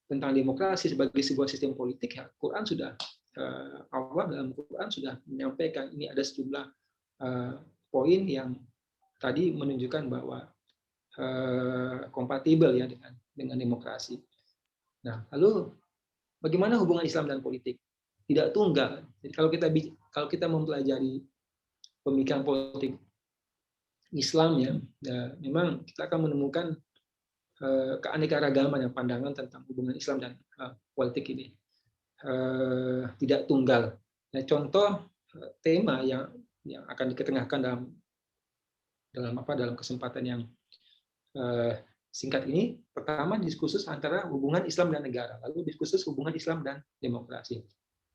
tentang demokrasi sebagai sebuah sistem politik, ya Quran sudah Allah dalam Quran sudah menyampaikan ini ada sejumlah poin yang tadi menunjukkan bahwa kompatibel ya dengan demokrasi. Nah, lalu bagaimana hubungan Islam dan politik? Tidak tunggal. Jadi kalau kita mempelajari pemikiran politik Islam ya, memang kita akan menemukan keanekaragaman pandangan tentang hubungan Islam dan politik ini tidak tunggal. Nah, contoh tema yang akan diketengahkan dalam kesempatan yang singkat ini, pertama diskursus antara hubungan Islam dan negara, lalu diskursus hubungan Islam dan demokrasi.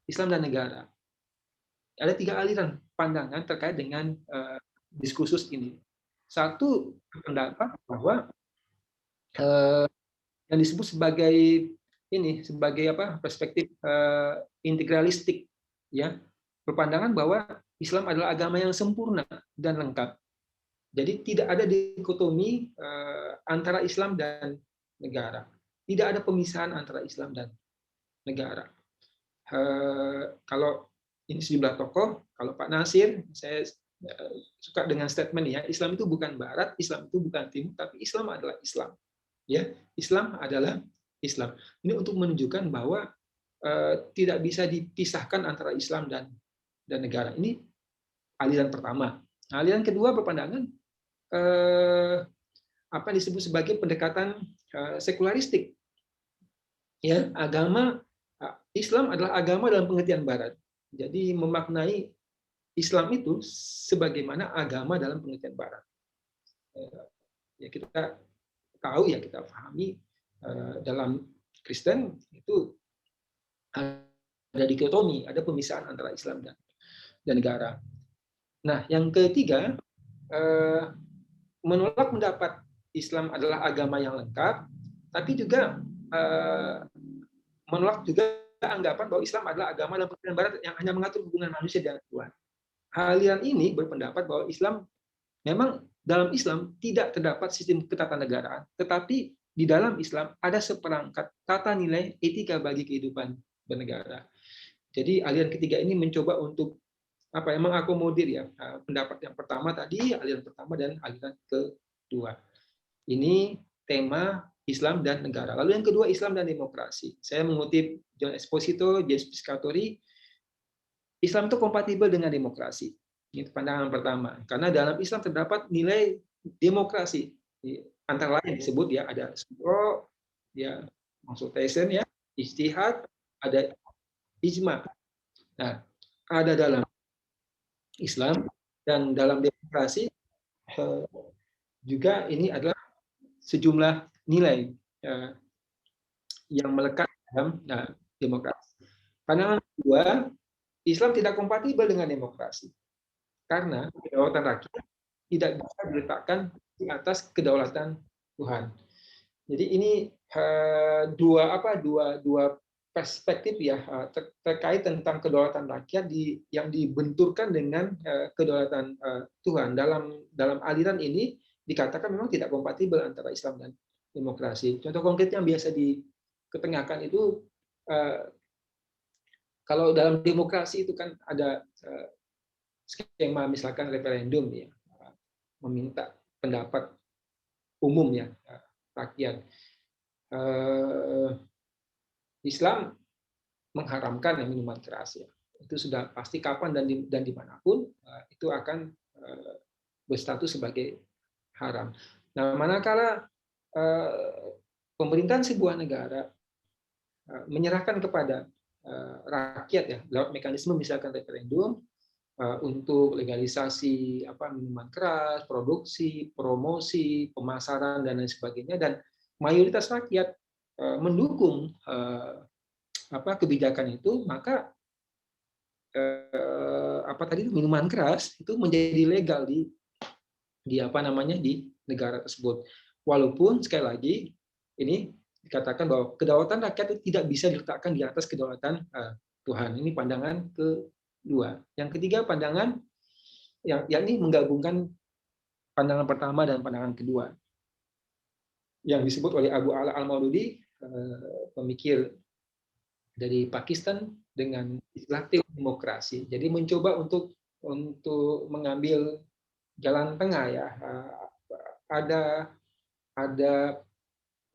Islam dan negara. Ada 3 aliran pandangan terkait dengan diskursus ini. Satu pendapat bahwa yang disebut sebagai perspektif integralistik, ya, berpandangan bahwa Islam adalah agama yang sempurna dan lengkap. Jadi tidak ada dikotomi antara Islam dan negara. Tidak ada pemisahan antara Islam dan negara. Kalau ini sejumlah tokoh, kalau Pak Nasir, saya suka dengan statement ya, Islam itu bukan Barat, Islam itu bukan Timur, tapi Islam adalah Islam. Ya, Islam adalah Islam. Ini untuk menunjukkan bahwa tidak bisa dipisahkan antara Islam dan negara. Ini aliran pertama. Aliran kedua berpandangan apa yang disebut sebagai pendekatan sekularistik. Ya, Islam adalah agama dalam pengertian Barat. Jadi memaknai Islam itu sebagaimana agama dalam pengertian Barat. Ya, kita tahu ya, kita pahami dalam Kristen itu ada dikotomi, ada pemisahan antara Islam dan negara. Nah, yang ketiga, menolak pendapat Islam adalah agama yang lengkap, tapi juga menolak juga anggapan bahwa Islam adalah agama dalam pengertian Barat yang hanya mengatur hubungan manusia dengan Tuhan. Aliran ini berpendapat bahwa Islam memang dalam Islam tidak terdapat sistem ketatanegaraan, tetapi di dalam Islam ada seperangkat tata nilai etika bagi kehidupan bernegara. Jadi aliran ketiga ini mencoba untuk mengakomodir ya pendapat yang pertama tadi, aliran pertama dan aliran kedua. Ini tema Islam dan negara. Lalu yang kedua, Islam dan demokrasi. Saya mengutip John Esposito, James Piscatori, Islam itu kompatibel dengan demokrasi. Ini pandangan pertama. Karena dalam Islam terdapat nilai demokrasi. Antara lain disebut ya ada syuro, ya consultation ya, ijtihad, ada ijma. Nah, ada dalam Islam dan dalam demokrasi juga ini adalah sejumlah nilai yang melekat dalam demokrasi. Pandangan kedua, Islam tidak kompatibel dengan demokrasi karena kedaulatan rakyat tidak bisa diletakkan di atas kedaulatan Tuhan. Jadi ini dua perspektif ya terkait tentang kedaulatan rakyat yang dibenturkan dengan kedaulatan Tuhan. Dalam aliran ini dikatakan memang tidak kompatibel antara Islam dan demokrasi. Contoh konkret yang biasa diketengahkan itu kalau dalam demokrasi itu kan ada skema misalkan referendum ya, meminta pendapat umum ya rakyat. Islam mengharamkan minuman keras ya. Itu sudah pasti kapan dan dimanapun itu akan berstatus sebagai haram. Nah, manakala pemerintahan sebuah negara menyerahkan kepada rakyat ya lewat mekanisme misalkan referendum untuk legalisasi minuman keras, produksi, promosi, pemasaran dan lain sebagainya, dan mayoritas rakyat mendukung kebijakan itu, maka minuman keras itu menjadi legal di negara tersebut. Walaupun sekali lagi ini dikatakan bahwa kedaulatan rakyat itu tidak bisa diletakkan di atas kedaulatan Tuhan. Ini pandangan kedua. Yang ketiga, pandangan yang ini menggabungkan pandangan pertama dan pandangan kedua yang disebut oleh Abu Ala Al-Maududi pemikir dari Pakistan dengan istilah teodemokrasi. Jadi mencoba untuk mengambil jalan tengah ya. Ada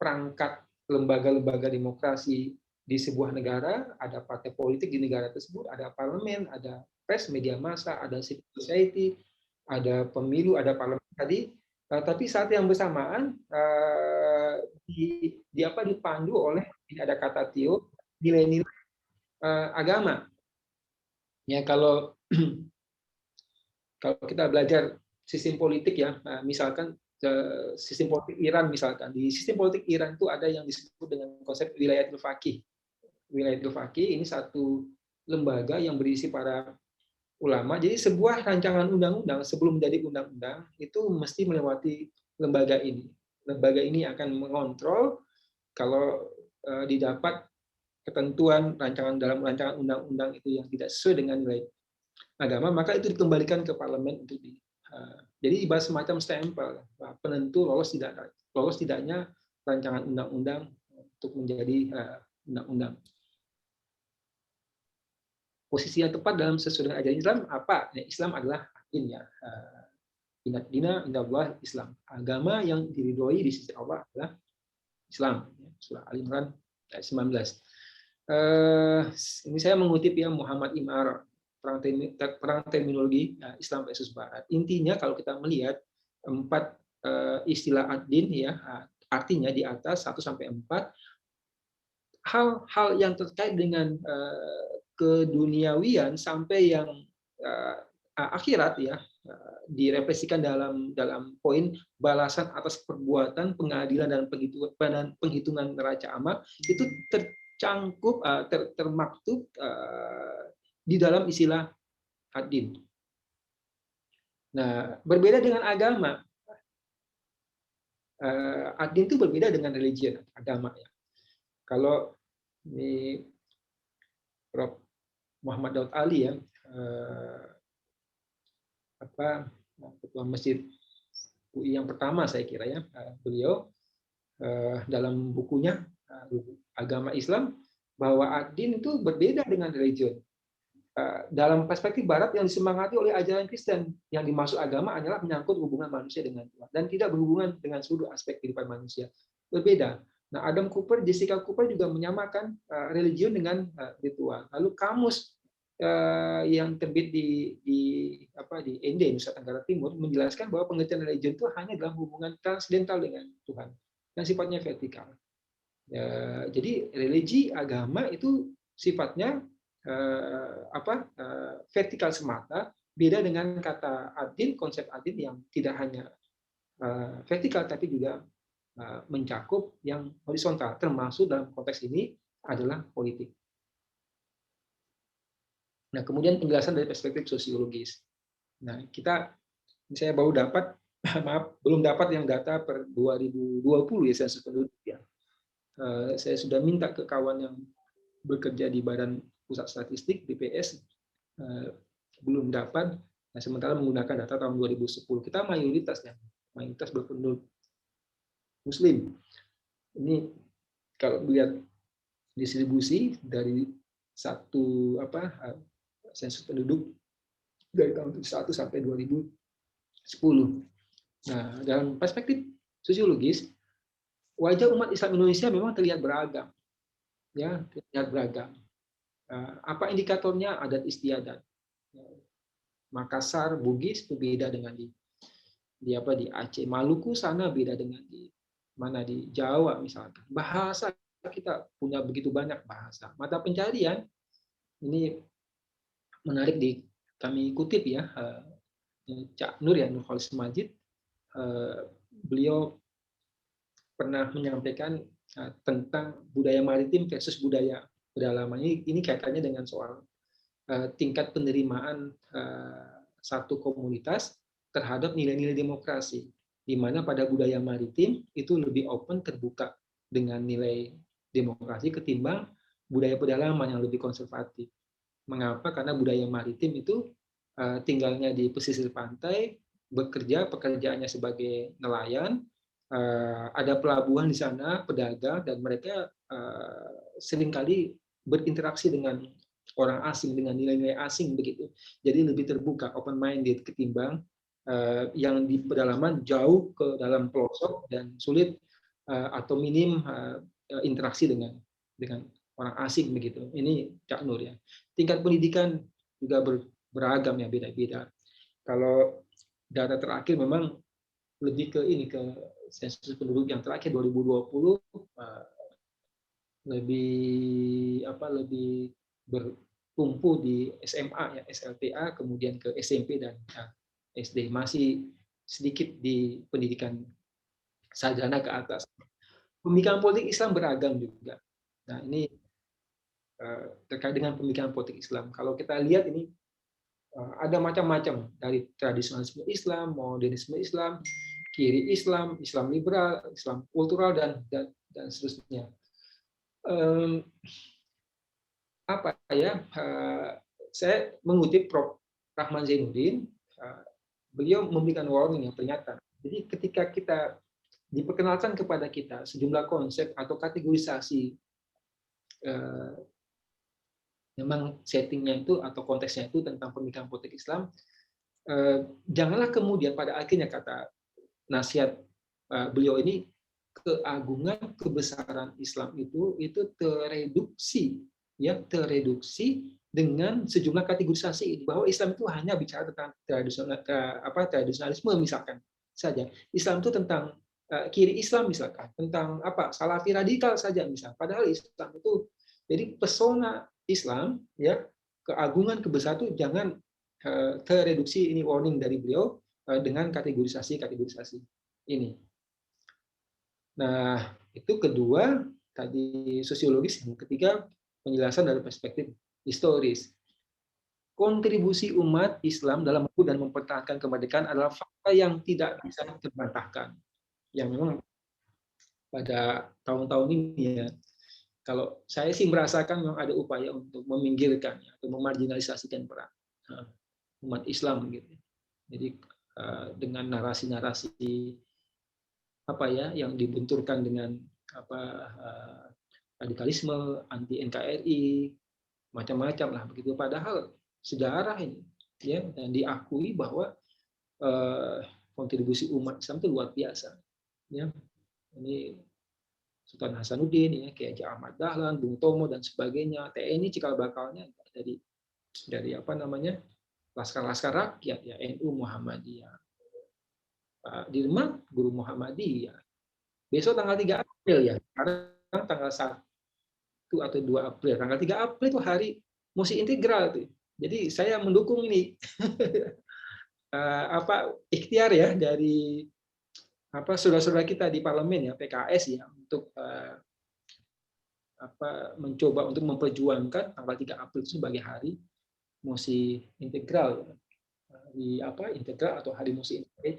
perangkat lembaga-lembaga demokrasi di sebuah negara, ada partai politik di negara tersebut, ada parlemen, ada pers, media massa, ada civil society, ada pemilu, ada parlemen tadi. Tapi saat yang bersamaan dipandu oleh, ini ada kata Theo, nilai-nilai agama. Ya, kalau kita belajar sistem politik ya, misalkan sistem politik Iran misalkan, di sistem politik Iran itu ada yang disebut dengan konsep wilayatul faqih. Wilayatul faqih ini satu lembaga yang berisi para ulama. Jadi sebuah rancangan undang-undang sebelum menjadi undang-undang itu mesti melewati lembaga ini. Lembaga ini akan mengontrol kalau didapat ketentuan dalam rancangan undang-undang itu yang tidak sesuai dengan nilai agama, maka itu dikembalikan ke parlemen untuk jadi ibarat semacam stempel penentu lolos tidaknya rancangan undang-undang untuk menjadi undang-undang. Posisi yang tepat dalam sesuai dengan ajaran Islam apa? Ya, Islam adalah din ya. Inat dina indallah Islam. Agama yang diridhoi di sisi Allah adalah Islam. Surah Al Imran ayat 19. Ini saya mengutip ya Muhammad Imar, perang terminologi Islam versus Barat. Intinya kalau kita melihat 4 istilah ad-din ya, artinya di atas 1 sampai 4 hal-hal yang terkait dengan keduniawian sampai yang akhirat ya, direfleksikan dalam poin balasan atas perbuatan, pengadilan dan penghitungan neraca amal itu tercangkup termaktub di dalam istilah ad-din. Nah, berbeda dengan agama. Ad-din itu berbeda dengan religion, agama ya. Kalau ini Prof. Muhammad Daud Ali ya, ketua masjid UI yang pertama saya kira ya, beliau dalam bukunya Agama Islam bahwa ad-din itu berbeda dengan religion. Dalam perspektif Barat yang disemangati oleh ajaran Kristen, yang dimaksud agama adalah menyangkut hubungan manusia dengan Tuhan dan tidak berhubungan dengan seluruh aspek kehidupan manusia. Berbeda. Nah, Adam Cooper, Jessica Cooper juga menyamakan religion dengan ritual. Lalu kamus yang terbit di ND Nusa Tenggara Timur menjelaskan bahwa pengertian religion itu hanya dalam hubungan transcendental dengan Tuhan dan sifatnya vertikal. Jadi religi agama itu sifatnya vertikal semata, beda dengan kata ad-din, konsep ad-din yang tidak hanya vertikal tapi juga mencakup yang horizontal, termasuk dalam konteks ini adalah politik. Nah, kemudian penjelasan dari perspektif sosiologis. Nah, saya baru dapat, belum dapat yang data per 2020 ya, sensus penduduk ya. Saya sudah minta ke kawan yang bekerja di Badan Pusat Statistik BPS, belum dapat. Nah, sementara menggunakan data tahun 2010, kita mayoritas berpenduduk Muslim. Ini kalau melihat distribusi dari sensus penduduk dari tahun 2001 sampai 2010. Nah, dalam perspektif sosiologis, wajah umat Islam Indonesia memang terlihat beragam. Ya, terlihat beragam. Apa indikatornya? Adat istiadat. Makassar, Bugis berbeda dengan di Aceh, Maluku sana beda dengan di Jawa misalkan. Bahasa kita punya begitu banyak bahasa. Mata pencarian ini menarik kami kutip ya, Cak Nur ya, Nur Khalis Majid, beliau pernah menyampaikan tentang budaya maritim versus budaya pedalaman. Ini kaitannya dengan soal tingkat penerimaan satu komunitas terhadap nilai-nilai demokrasi, di mana pada budaya maritim itu lebih open, terbuka dengan nilai demokrasi ketimbang budaya pedalaman yang lebih konservatif. Mengapa? Karena budaya maritim itu tinggalnya di pesisir pantai, pekerjaannya sebagai nelayan, ada pelabuhan di sana, pedagang, dan mereka seringkali berinteraksi dengan orang asing dengan nilai-nilai asing begitu. Jadi lebih terbuka, open minded ketimbang yang di pedalaman jauh ke dalam pelosok dan sulit atau minim interaksi dengan orang asing begitu. Ini Cak Nur ya. Tingkat pendidikan juga beragam ya, beda-beda. Kalau data terakhir memang lebih ke ini, ke sensus penduduk yang terakhir 2020 lebih bertumpu di SMA ya, SLTA, kemudian ke SMP dan SD, masih sedikit di pendidikan sarjana ke atas. Pemikiran politik Islam beragam juga. Nah, ini terkait dengan pemikiran politik Islam. Kalau kita lihat ini ada macam-macam, dari tradisionalisme Islam, modernisme Islam, kiri Islam, Islam liberal, Islam kultural, dan seterusnya. Apa ya? Saya mengutip Prof. Rahman Zainuddin, beliau memberikan warning, yang peringatan. Jadi ketika kita diperkenalkan kepada kita sejumlah konsep atau kategorisasi, memang settingnya itu atau konteksnya itu tentang pemikiran politik Islam, janganlah kemudian pada akhirnya, kata nasihat beliau ini, keagungan kebesaran Islam itu tereduksi dengan sejumlah kategorisasi, bahwa Islam itu hanya bicara tentang tradisionalisme misalkan saja. Islam itu tentang kiri Islam misalkan, tentang Salafi radikal saja misal. Padahal Islam itu, jadi pesona Islam ya, keagungan kebesaran itu jangan tereduksi, ini warning dari beliau, dengan kategorisasi ini. Nah, itu kedua tadi sosiologis, yang ketiga penjelasan dari perspektif historis. Kontribusi umat Islam dalam dan mempertahankan kemerdekaan adalah fakta yang tidak bisa terbantahkan. Yang memang pada tahun-tahun ini ya, kalau saya sih merasakan memang ada upaya untuk meminggirkan atau memarginalisasikan peran umat Islam gitu. Jadi dengan narasi-narasi yang dibenturkan dengan radikalisme, anti NKRI, macam-macam lah begitu. Padahal sejarah ini ya, dan diakui bahwa kontribusi umat Islam itu luar biasa. Ya, ini Sultan Hasanuddin, ya, Kiai Haji Ahmad Dahlan, Bung Tomo dan sebagainya, TNI cikal bakalnya dari laskar-laskar rakyat ya, NU, Muhammadiyah, di Demak Guru Muhammadiyah. Besok tanggal 3 April ya, sekarang tanggal 1 atau 2 April. Tanggal 3 April itu hari musik integral tuh. Jadi saya mendukung ini ikhtiar ya dari saudara-saudara kita di parlemen ya, PKS ya, untuk mencoba untuk memperjuangkan tanggal 3 April itu sebagai hari musik integral ya. Di integral atau hari musik integral.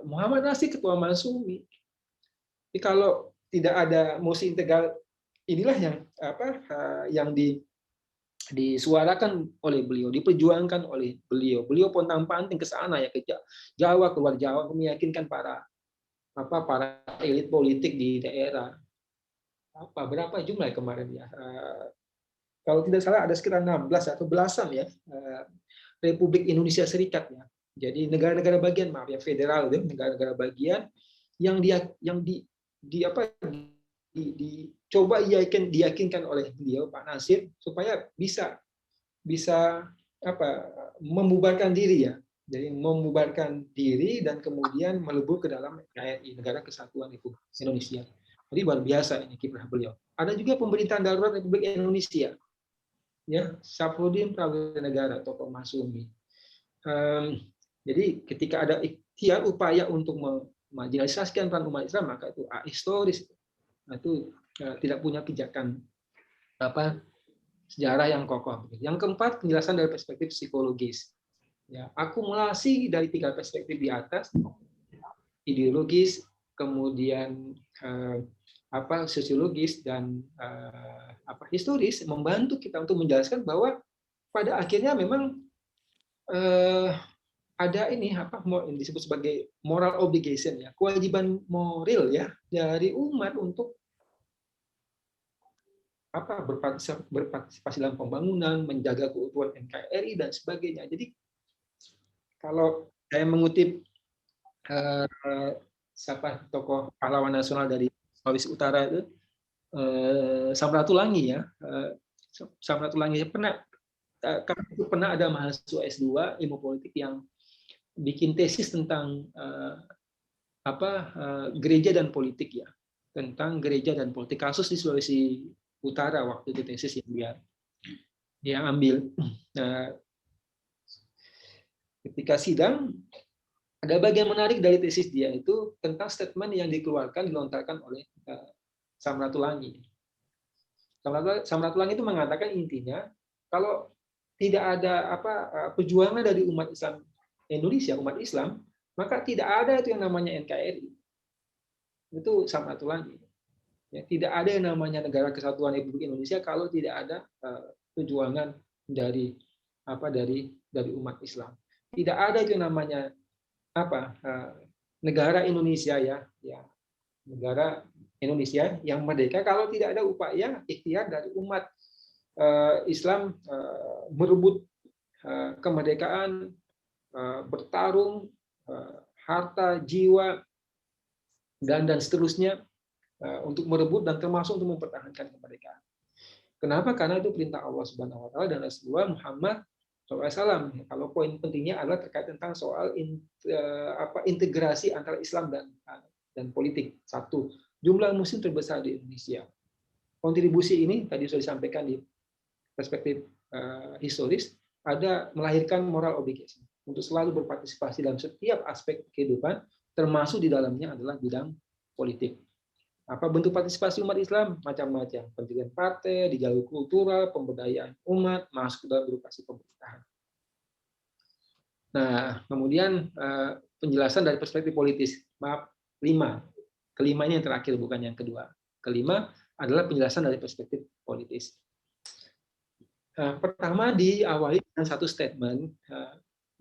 Muhammad Nasir Ketua Mansumi. Jadi kalau tidak ada musik integral, inilah yang disuarakan oleh beliau, diperjuangkan oleh beliau. Beliau pontang-panting ke sana ya, ke Jawa, keluar Jawa, meyakinkan para elit politik di daerah. Berapa jumlah kemarin ya? Kalau tidak salah ada sekitar 16 atau belasan ya, Republik Indonesia Serikat ya. Jadi negara-negara bagian, federal ya, negara-negara bagian yang dicoba diyakinkan oleh beliau Pak Nasir supaya bisa membubarkan diri ya. Jadi membubarkan diri dan kemudian melebur ke dalam NKRI, Negara Kesatuan Republik Indonesia. Jadi luar biasa ini kiprah beliau. Ada juga pemerintahan darurat Republik Indonesia. Ya, Syafruddin Prawira Negara, tokoh Masyumi. Jadi ketika ada ikhtiar upaya untuk memarginalisasikan peran umat Islam, maka itu historis. Itu tidak punya pijakan sejarah yang kokoh. Yang keempat, penjelasan dari perspektif psikologis. Ya, akumulasi dari 3 perspektif di atas, ideologis, kemudian sosiologis dan historis, membantu kita untuk menjelaskan bahwa pada akhirnya memang ada ini yang disebut sebagai moral obligation ya, kewajiban moral ya dari umat untuk berpartisipasi dalam pembangunan, menjaga keutuhan NKRI dan sebagainya. Jadi kalau saya mengutip siapa tokoh pahlawan nasional dari Sulawesi Utara itu, Samratulangi ya, Samratulangi pernah ada mahasiswa S2 ilmu politik yang bikin tesis tentang gereja dan politik ya, tentang gereja dan politik, kasus di Sulawesi Utara waktu itu tesis yang dia ambil. Nah, ketika sidang ada bagian menarik dari tesis dia itu tentang statement yang dilontarkan oleh Samratulangi. Samratulangi itu mengatakan intinya kalau tidak ada perjuangan dari umat Islam Indonesia, umat Islam, maka tidak ada itu yang namanya NKRI. Itu Samratulangi. Ya, tidak ada yang namanya Negara Kesatuan Republik Indonesia kalau tidak ada perjuangan dari umat Islam. Tidak ada itu yang namanya negara Indonesia ya, negara Indonesia yang merdeka kalau tidak ada upaya ikhtiar dari umat Islam merebut kemerdekaan, bertarung, harta, jiwa, dan seterusnya untuk merebut dan termasuk untuk mempertahankan kemerdekaan. Kenapa? Karena itu perintah Allah Subhanahu Wa Taala dan Rasulullah Muhammad SAW. Kalau poin pentingnya adalah terkait tentang soal integrasi antara Islam dan politik. Satu, jumlah Muslim terbesar di Indonesia. Kontribusi ini tadi sudah disampaikan di perspektif historis, ada melahirkan moral obligation untuk selalu berpartisipasi dalam setiap aspek kehidupan, termasuk di dalamnya adalah bidang politik. Apa bentuk partisipasi umat Islam? Macam-macam. Pendirian partai, di jalur kultural, pemberdayaan umat, masuk dalam birokrasi pemerintahan. Nah, kemudian penjelasan dari perspektif politis. Maaf, 5. Kelima ini yang terakhir, bukan yang kedua. Kelima adalah penjelasan dari perspektif politis. Pertama diawali dengan satu statement,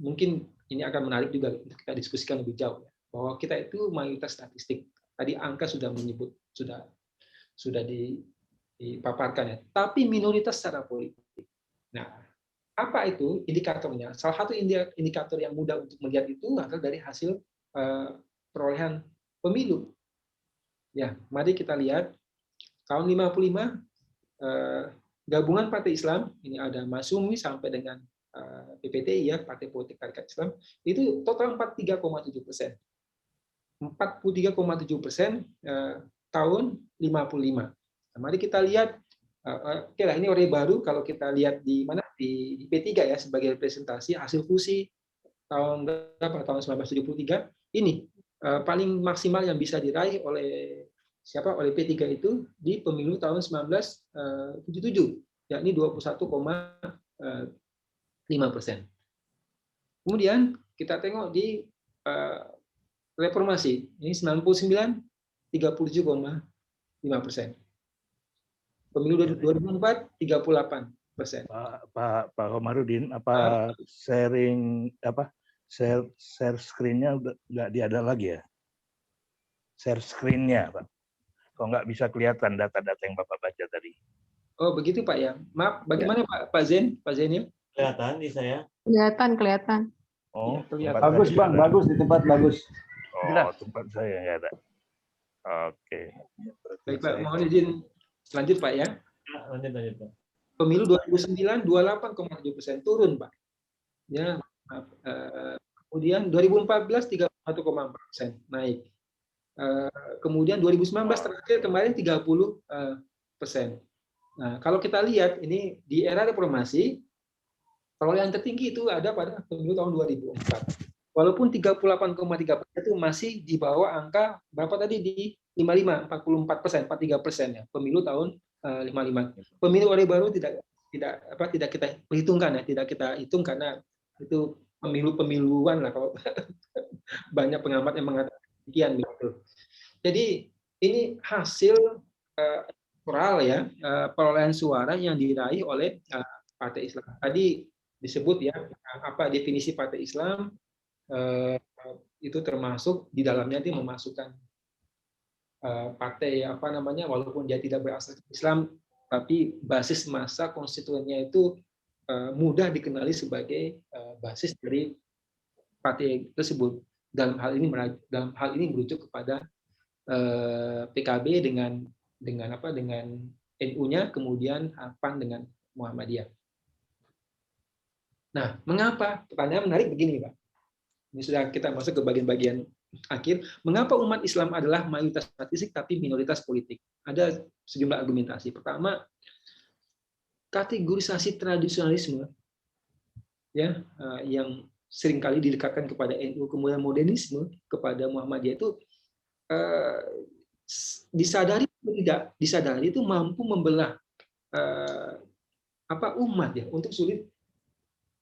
mungkin ini akan menarik juga untuk kita diskusikan lebih jauh, bahwa kita itu mayoritas statistik. Tadi angka sudah menyebut, sudah dipaparkan ya. Tapi minoritas secara politik. Nah, apa itu indikatornya? Salah satu indikator yang mudah untuk melihat itu adalah dari hasil perolehan pemilu. Ya, mari kita lihat tahun 55 gabungan Partai Islam, ini ada Masumi sampai dengan PPTI ya, Partai Politik Tarikat Islam, itu total 43,7%. 43,7% tahun 55. Nah, mari kita lihat, oke lah, ini orde baru kalau kita lihat di mana di P3 ya sebagai representasi hasil fusi tahun berapa? Tahun 1973. Ini paling maksimal yang bisa diraih oleh siapa? Oleh P3 itu di pemilu tahun 1977, yakni 21,5%. Kemudian kita tengok di reformasi, ini 99, 37,5%. Pemilu 2004, 38%. Pak Komarudin, share screen-nya nggak diada lagi ya? Share screen-nya, Pak. Kok nggak bisa kelihatan data-data yang Bapak baca tadi? Oh, begitu Pak ya. Maaf, bagaimana ya. Pak Zainil? Kelihatan di saya? Kelihatan. Oh, ya, bagus Bang, bagus di tempat bagus. Oh, tempat saya nggak ada. Oke. Baik Pak, mohon izin lanjut Pak ya. Lanjut Pak. Pemilu 2009 28,7%, turun Pak. Ya, kemudian 2014 31,4%, naik. Kemudian 2019 terakhir kemarin 30%. Nah, kalau kita lihat ini di era reformasi, perolehan tertinggi itu ada pada pemilu tahun 2004. Walaupun 38,3% itu masih di bawah angka berapa tadi di 55, 44%, 43% ya. Pemilu tahun 55. Pemilu orde baru tidak kita perhitungkan ya, tidak kita hitung karena itu pemiluan lah kalau banyak pengamat yang mengatakan demikian begitu. Jadi ini hasil elektoral ya, perolehan suara yang diraih oleh Partai Islam. Tadi disebut ya apa definisi Partai Islam, itu termasuk di dalamnya dia memasukkan partai apa namanya, walaupun dia tidak berasal Islam, tapi basis massa konstituennya itu mudah dikenali sebagai basis dari partai tersebut. Dalam hal ini merujuk kepada PKB dengan NU-nya, kemudian PAN dengan Muhammadiyah. Nah, mengapa? Pertanyaan menarik begini, Pak. Ini sudah kita masuk ke bagian-bagian akhir. Mengapa umat Islam adalah mayoritas statistik tapi minoritas politik? Ada sejumlah argumentasi. Pertama, kategorisasi tradisionalisme ya yang seringkali didekatkan kepada NU, kemudian modernisme kepada Muhammadiyah itu disadari atau tidak disadari itu mampu membelah umat ya untuk sulit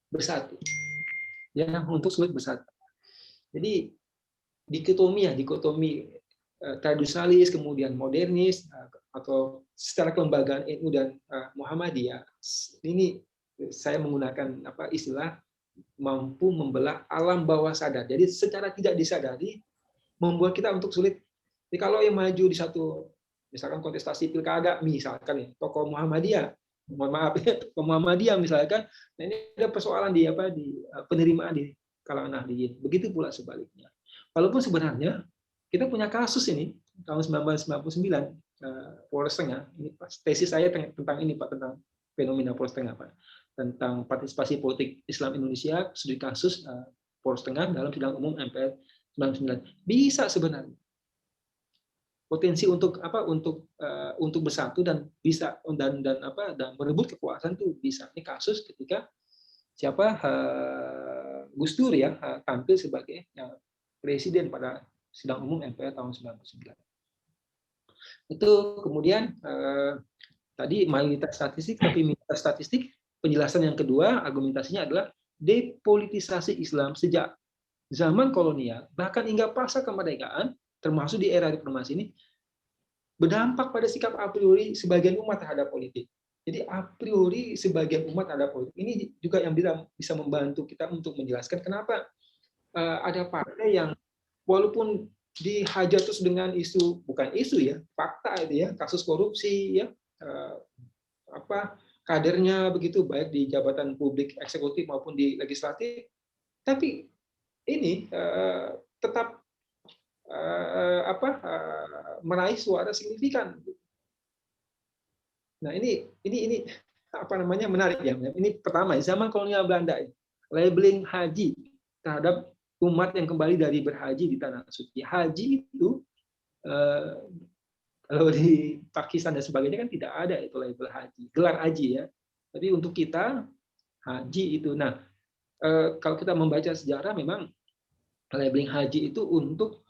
bersatu. Ya, untuk sulit bersatu. Jadi dikotomi tradisionalis kemudian modernis atau secara kelembagaan NU dan Muhammadiyah ini saya menggunakan istilah mampu membelah alam bawah sadar. Jadi secara tidak disadari membuat kita untuk sulit. Jadi kalau yang maju di satu misalkan kontestasi pilkada misalkan ya tokoh Muhammadiyah, mohon maaf ya, tokoh Muhammadiyah misalkan, nah ini ada persoalan di penerimaan di kalangan ahli. Begitu pula sebaliknya. Walaupun sebenarnya kita punya kasus ini tahun 1999 Polres Tengah. Ini tesis saya tentang ini Pak, tentang fenomena Polres Tengah Pak, tentang partisipasi politik Islam Indonesia studi kasus Polres Tengah dalam sidang umum MPR 99. Bisa sebenarnya potensi untuk bersatu dan bisa dan merebut kekuasaan itu bisa. Ini kasus ketika Gus Dur ya tampil sebagai presiden pada sidang umum MPR tahun 99. Itu kemudian tadi mayoritas statistik tapi minoritas statistik. Penjelasan yang kedua argumentasinya adalah depolitisasi Islam sejak zaman kolonial bahkan hingga pasca kemerdekaan termasuk di era reformasi ini berdampak pada sikap a priori sebagian umat terhadap politik. Jadi a priori sebagian umat terhadap politik ini juga yang bisa membantu kita untuk menjelaskan kenapa ada partai yang walaupun dihajar terus dengan isu, bukan isu ya, fakta itu ya, kasus korupsi ya, kadernya begitu baik di jabatan publik eksekutif maupun di legislatif, tapi ini tetap meraih suara signifikan. Nah ini menarik ya. Ini pertama zaman kolonial Belanda, labeling haji terhadap umat yang kembali dari berhaji di tanah suci. Haji itu kalau di Pakistan dan sebagainya kan tidak ada itu label haji, gelar haji ya. Tapi untuk kita haji itu. Nah kalau kita membaca sejarah memang labeling haji itu untuk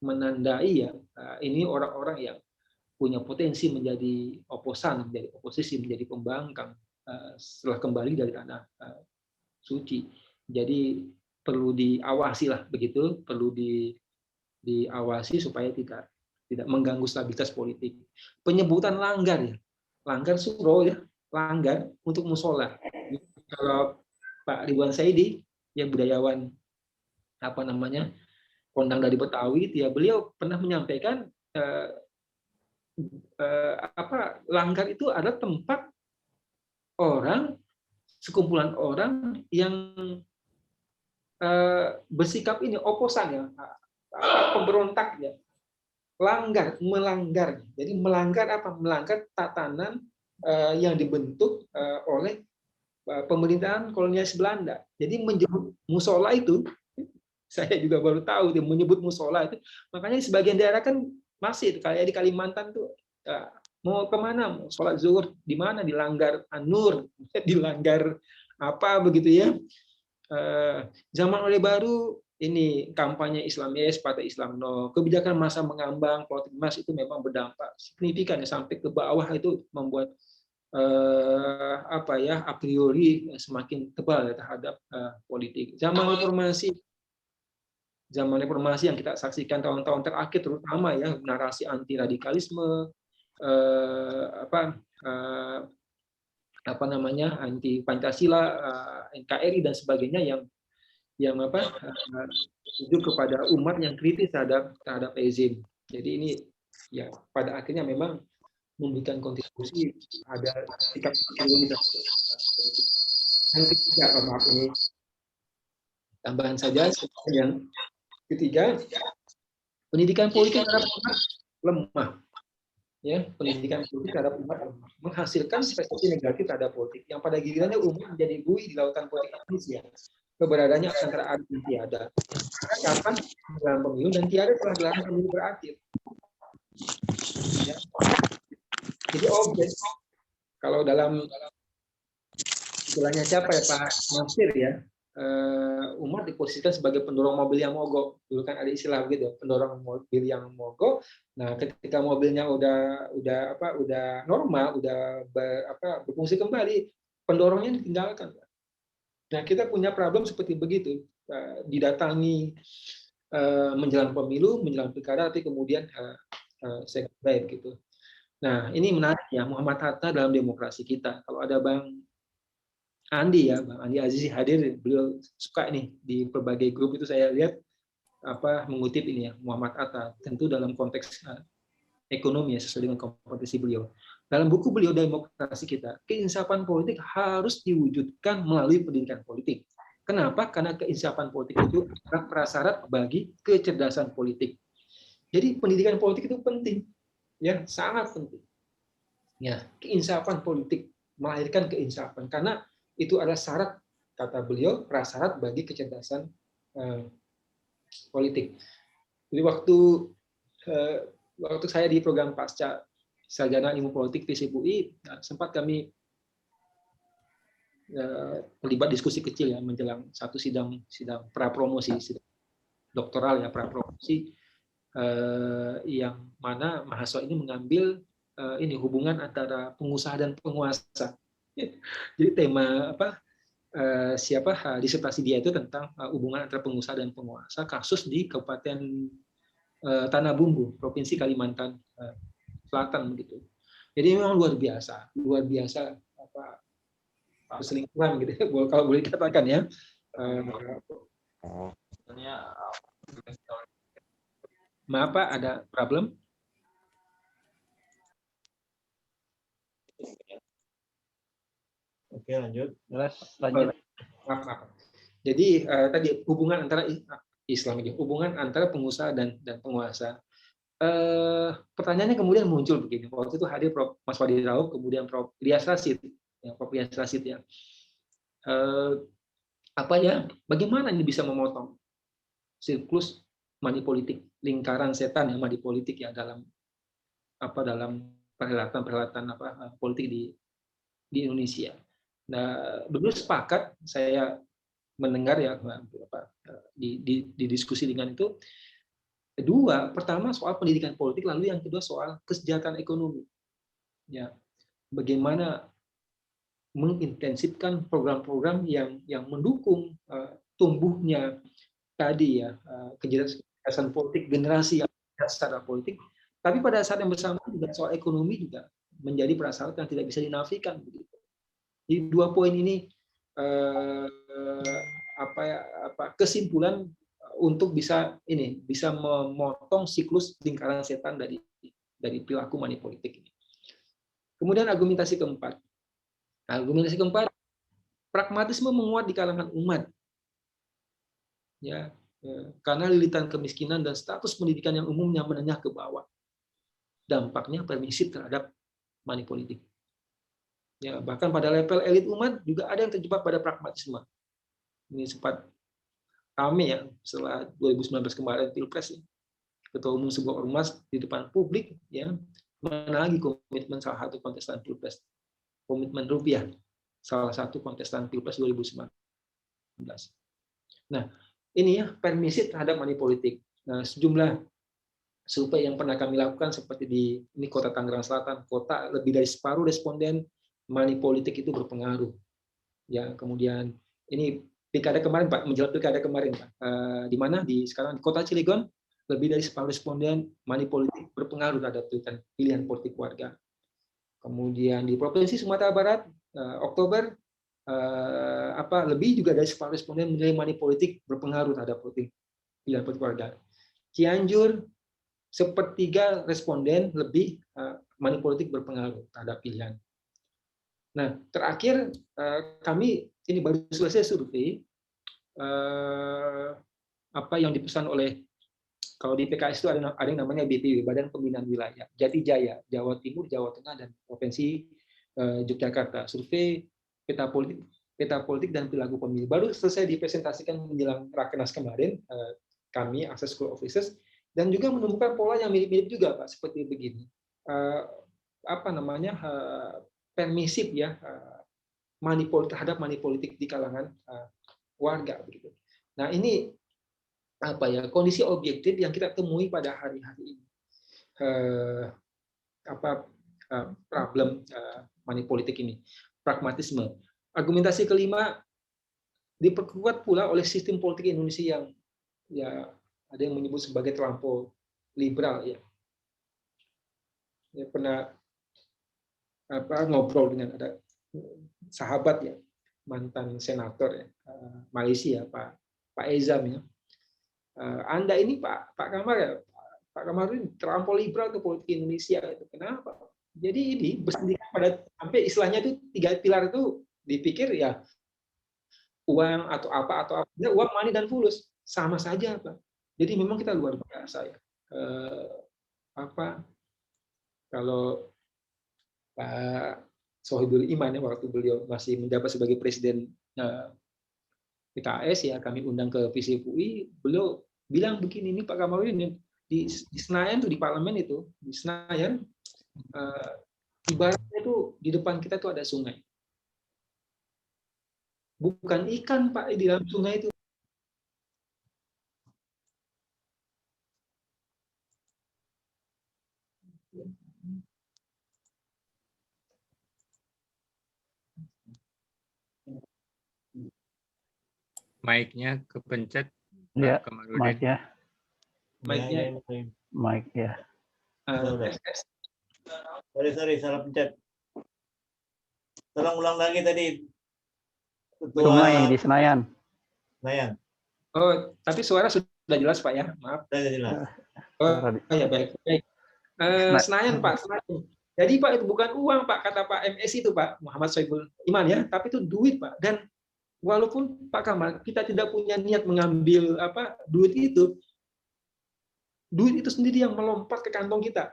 menandai ya ini orang-orang yang punya potensi menjadi oposan, menjadi oposisi, menjadi pembangkang setelah kembali dari tanah suci. Jadi perlu diawasi lah begitu, perlu diawasi supaya tidak mengganggu stabilitas politik. Penyebutan langgar ya, langgar suro ya, langgar untuk musola. Kalau Pak Ridwan Saidi yang budayawan kondang dari Betawi, beliau pernah menyampaikan langgar itu adalah tempat orang, sekumpulan orang yang bersikap ini oposan ya, pemberontak ya, melanggar. Jadi melanggar melanggar tatanan yang dibentuk oleh pemerintahan kolonialis Belanda. Jadi menyebut musola itu, saya juga baru tahu dia menyebut musola itu. Makanya di sebagian daerah kan masih itu, kayak di Kalimantan tuh mau kemana, mau sholat zuhur di mana, di Langgar An-Nur, di Langgar begitu ya. Zaman Orde Baru ini kampanye Islamis, Partai Islam No, kebijakan masa mengambang, politik emas itu memang berdampak signifikan ya, sampai ke bawah itu membuat a priori semakin tebal ya, terhadap politik. Zaman reformasi yang kita saksikan tahun-tahun terakhir terutama ya, narasi anti radikalisme, anti Pancasila, NKRI dan sebagainya tuju kepada umat yang kritis terhadap rezim. Jadi ini ya pada akhirnya memang memberikan kontribusi ada sikap ideologis. Yang ketiga, maaf ini tambahan saja. Yang ketiga, pendidikan politik terhadap umat lemah. Ya, pendidikan politik terhadap umat lemah, menghasilkan persepsi negatif terhadap politik yang pada gilirannya umat menjadi buih di lautan politik Indonesia. Keberadaannya antara ada dan tiada. Kapan dalam pemilu dan tiada telah gelaran pemilu berakhir. Ya. Jadi objek kalau dalam istilahnya siapa ya Pak Nasir ya, umat diposisikan sebagai pendorong mobil yang mogok. Dulu kan ada istilah begitu, pendorong mobil yang mogok. Nah, ketika mobilnya udah normal, udah berfungsi kembali, pendorongnya ditinggalkan. Nah, kita punya problem seperti begitu, didatangi menjelang pemilu, menjelang pilkada, tapi kemudian baik gitu. Nah, ini menarik ya, Muhammad Hatta dalam demokrasi kita. Kalau ada Bang Andi ya, Bang Andi Azizi hadir, beliau suka nih di berbagai grup itu saya lihat mengutip ini ya, Muhammad Hatta, tentu dalam konteks ekonomi ya, sesuai dengan kompetisi beliau. Dalam buku beliau Demokrasi Kita, keinsafan politik harus diwujudkan melalui pendidikan politik. Kenapa? Karena keinsafan politik itu adalah prasyarat bagi kecerdasan politik. Jadi pendidikan politik itu penting, ya sangat penting. Ya, keinsafan politik melahirkan keinsafan karena itu adalah syarat, kata beliau, prasyarat bagi kecerdasan politik. Jadi waktu saya di program pasca sarjana ilmu politik FISIP UI, sempat kami terlibat diskusi kecil ya menjelang satu sidang prapromosi, sidang doktoral ya prapromosi, yang mana mahasiswa ini mengambil ini hubungan antara pengusaha dan penguasa. Jadi tema disertasi dia itu tentang hubungan antara pengusaha dan penguasa, kasus di Kabupaten Tanah Bumbu, Provinsi Kalimantan Selatan begitu. Jadi memang luar biasa perselingkuhan gitu kalau boleh dikatakan ya. Maaf Pak, ada problem? Oke, lanjut. Lanjut. Maaf. Jadi tadi hubungan antara Islam ini, hubungan antara pengusaha dan penguasa. Pertanyaannya kemudian muncul begini. Waktu itu hadir Prof. Mas Wadi Rauf, kemudian Prof. Ilyas Rashid, ya. Bagaimana ini bisa memotong siklus money politik, lingkaran setan yang money politik ya dalam perhelatan politik di Indonesia. Nah, beliau sepakat, saya mendengar ya di diskusi dengan itu. Kedua, pertama soal pendidikan politik, lalu yang kedua soal kesejahteraan ekonomi. Ya, bagaimana mengintensifkan program-program yang mendukung tumbuhnya tadi ya kecerdasan politik generasi yang secara politik, tapi pada saat yang bersamaan juga soal ekonomi juga menjadi prasyarat yang tidak bisa dinafikan begitu. Di dua poin ini kesimpulan untuk bisa memotong siklus lingkaran setan dari perilaku money politik ini. Kemudian argumentasi keempat, pragmatisme menguat di kalangan umat. Ya, karena lilitan kemiskinan dan status pendidikan yang umumnya menengah ke bawah. Dampaknya permisif terhadap money politik. Ya, bahkan pada level elit umat juga ada yang terjebak pada pragmatisme. Ini sempat rame ya setelah 2019 kemarin Pilpres, ketua umum sebuah ormas di depan publik ya menagih komitmen salah satu kontestan Pilpres, komitmen rupiah salah satu kontestan Pilpres 2019. Nah, ini ya permisif terhadap money politik. Nah, sejumlah survei yang pernah kami lakukan seperti di Kota Tangerang Selatan, kota lebih dari separuh responden money politik itu berpengaruh. Ya, kemudian ini pilkada kemarin Pak, menjelang pilkada kemarin Pak, di mana sekarang di Kota Cilegon lebih dari separuh responden money politik berpengaruh terhadap pilihan politik warga. Kemudian di Provinsi Sumatera Barat Oktober lebih juga dari separuh responden menilai money politik berpengaruh terhadap pilihan politik warga. Cianjur, sepertiga responden lebih money politik berpengaruh terhadap pilihan. Nah, terakhir kami ini baru selesai survei apa yang dipesan oleh, kalau di PKS itu ada yang namanya BPW, Badan Pembinaan Wilayah, Jati Jaya, Jawa Timur, Jawa Tengah, dan Provinsi Yogyakarta. Survei peta politik dan perilaku pemilih baru selesai dipresentasikan menjelang Rakernas kemarin. Kami Access School Officers, dan juga menemukan pola yang mirip-mirip juga, Pak, seperti begini. Permisif ya, terhadap money politik di kalangan warga begitu. Nah, ini kondisi objektif yang kita temui pada hari-hari ini. Problem money politik ini, pragmatisme. Argumentasi kelima diperkuat pula oleh sistem politik Indonesia yang ya ada yang menyebut sebagai terlampau liberal ya. Pernah ngobrol dengan ada sahabat ya, mantan senator ya, Malaysia, Pak Ezam ya. Anda ini Pak Kamar ya, Pak Kamar ini terlampau liberal ke politik Indonesia itu. Kenapa? Jadi ini bersendirian pada sampai istilahnya itu 3 pilar itu dipikir ya uang atau apa uang, money dan fulus sama saja, Pak. Jadi memang kita luar biasa ya. Kalau Pak Sohibul Iman ya, waktu beliau masih menjabat sebagai presiden PKS ya, kami undang ke FISIP UI, beliau bilang begini, ini Pak Kamarudin di Senayan tuh, di parlemen itu, di Senayan ibaratnya itu di depan kita tuh ada sungai. Bukan ikan, Pak, di dalam sungai itu. Mic-nya kepencet, Ya, Pak Kamarudin. mic-nya. Mic-nya. Mic ya. Sorry, salah pencet. Tolong ulang lagi tadi. Sungai di Senayan. Senayan. Oh, tapi suara sudah jelas, Pak ya, maaf. Sudah jelas. Oh ya, baik. Senayan, Pak. Senayan. Jadi Pak, itu bukan uang, Pak, kata Pak MS itu, Pak Muhammad Sohibul Iman ya, tapi itu duit, Pak. Dan walaupun Pak Kamal kita tidak punya niat mengambil duit itu sendiri yang melompat ke kantong kita.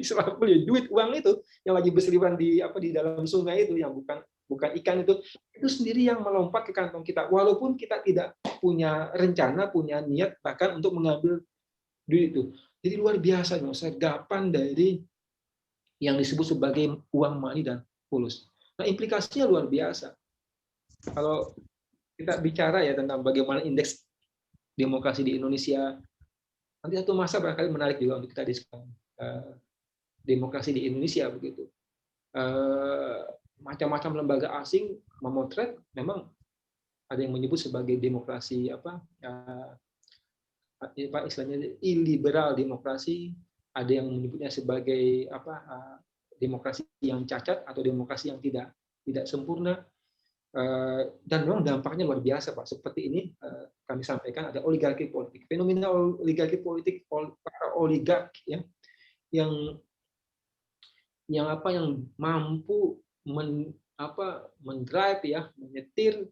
Selalu duit uang itu yang lagi berseliweran di dalam sungai itu, yang bukan ikan itu sendiri yang melompat ke kantong kita, walaupun kita tidak punya rencana, punya niat bahkan untuk mengambil duit itu. Jadi luar biasa sergapan dari yang disebut sebagai uang, money dan fulus. Nah, implikasinya luar biasa. Kalau kita bicara ya tentang bagaimana indeks demokrasi di Indonesia, nanti satu masa barangkali menarik juga untuk kita diskusikan demokrasi di Indonesia begitu. Macam-macam lembaga asing memotret, memang ada yang menyebut sebagai demokrasi istilahnya iliberal demokrasi, ada yang menyebutnya sebagai demokrasi yang cacat atau demokrasi yang tidak sempurna. Dan memang dampaknya luar biasa, Pak. Seperti ini kami sampaikan, ada oligarki politik, fenomena oligarki politik, para oligark ya, yang mampu mendrive ya, menyetir,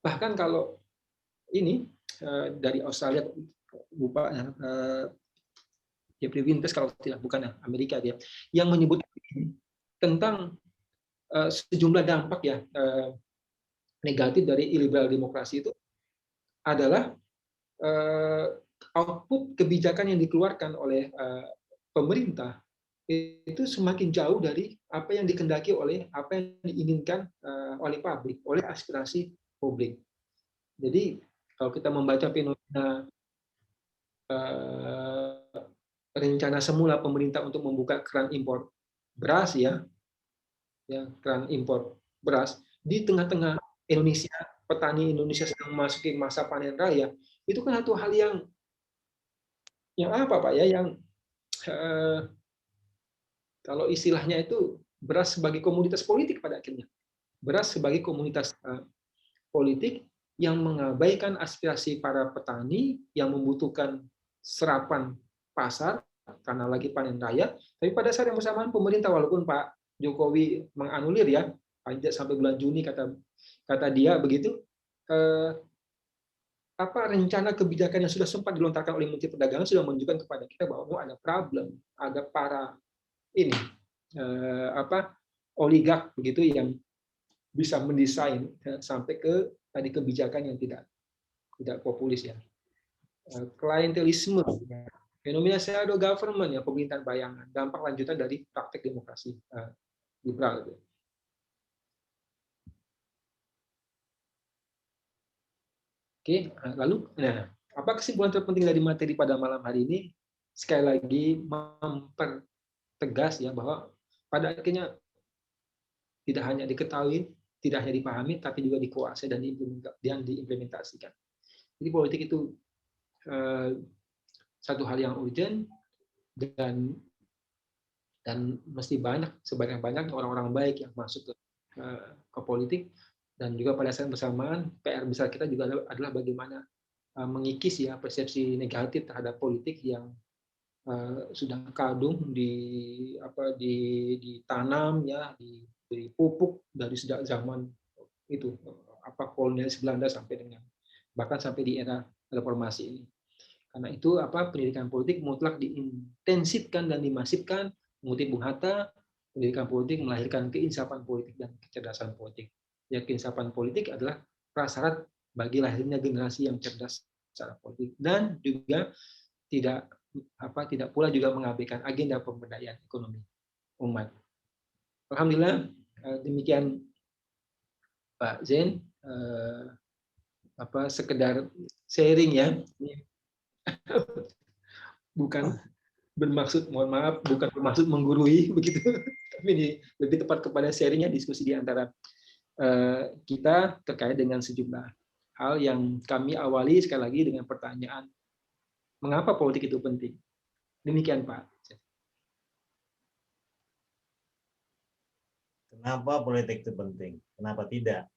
bahkan kalau ini dari Australia, lupa Jeffrey Winters kalau tidak, bukan Amerika dia, yang menyebut tentang sejumlah dampak ya negatif dari iliberal demokrasi itu adalah output kebijakan yang dikeluarkan oleh pemerintah itu semakin jauh dari apa yang dikehendaki oleh apa yang diinginkan oleh publik, oleh aspirasi publik. Jadi kalau kita membaca fenomena rencana semula pemerintah untuk membuka keran impor beras ya, keran impor beras di tengah-tengah Indonesia, petani Indonesia sedang memasuki masa panen raya, itu kan satu hal yang apa Pak ya, yang kalau istilahnya itu beras sebagai komoditas politik pada akhirnya. Beras sebagai komunitas politik yang mengabaikan aspirasi para petani yang membutuhkan serapan pasar karena lagi panen raya. Tapi pada saat yang bersamaan pemerintah, walaupun Pak Jokowi menganulir ya, paling tidak sampai bulan Juni kata dia begitu, rencana kebijakan yang sudah sempat dilontarkan oleh Menteri Perdagangan sudah menunjukkan kepada kita bahwa ada problem, ada para oligark begitu yang bisa mendesain sampai ke tadi kebijakan yang tidak populis ya. Klientelisme, fenomena shadow government ya, pemerintahan bayangan, dampak lanjutan dari praktek demokrasi liberal. Oke, lalu, apa kesimpulan terpenting dari materi pada malam hari ini? Sekali lagi mempertegas ya bahwa pada akhirnya tidak hanya diketahui, tidak hanya dipahami, tapi juga dikuasai dan diimplementasikan. Jadi politik itu satu hal yang urgent dan mesti sebanyak-banyaknya orang-orang baik yang masuk ke politik. Dan juga pada saat bersamaan PR besar kita juga adalah bagaimana mengikis ya persepsi negatif terhadap politik yang sudah kadung ditanam ya, dipupuk dari sejak zaman itu kolonialis Belanda bahkan sampai di era reformasi ini. Karena itu pendidikan politik mutlak diintensifkan dan dimasifkan. Mengutip Bung Hatta, pendidikan politik melahirkan keinsafan politik dan kecerdasan politik. Ya, keinsapan politik adalah prasyarat bagi lahirnya generasi yang cerdas secara politik dan juga tidak pula juga mengabaikan agenda pemberdayaan ekonomi umat. Alhamdulillah, demikian Pak Zain, sekedar sharing ya, bukan bermaksud, mohon maaf, bukan bermaksud menggurui begitu, tapi ini lebih tepat kepada sharingnya, diskusi di antara kita terkait dengan sejumlah hal yang kami awali sekali lagi dengan pertanyaan, mengapa politik itu penting? Demikian Pak. Kenapa politik itu penting? Kenapa tidak?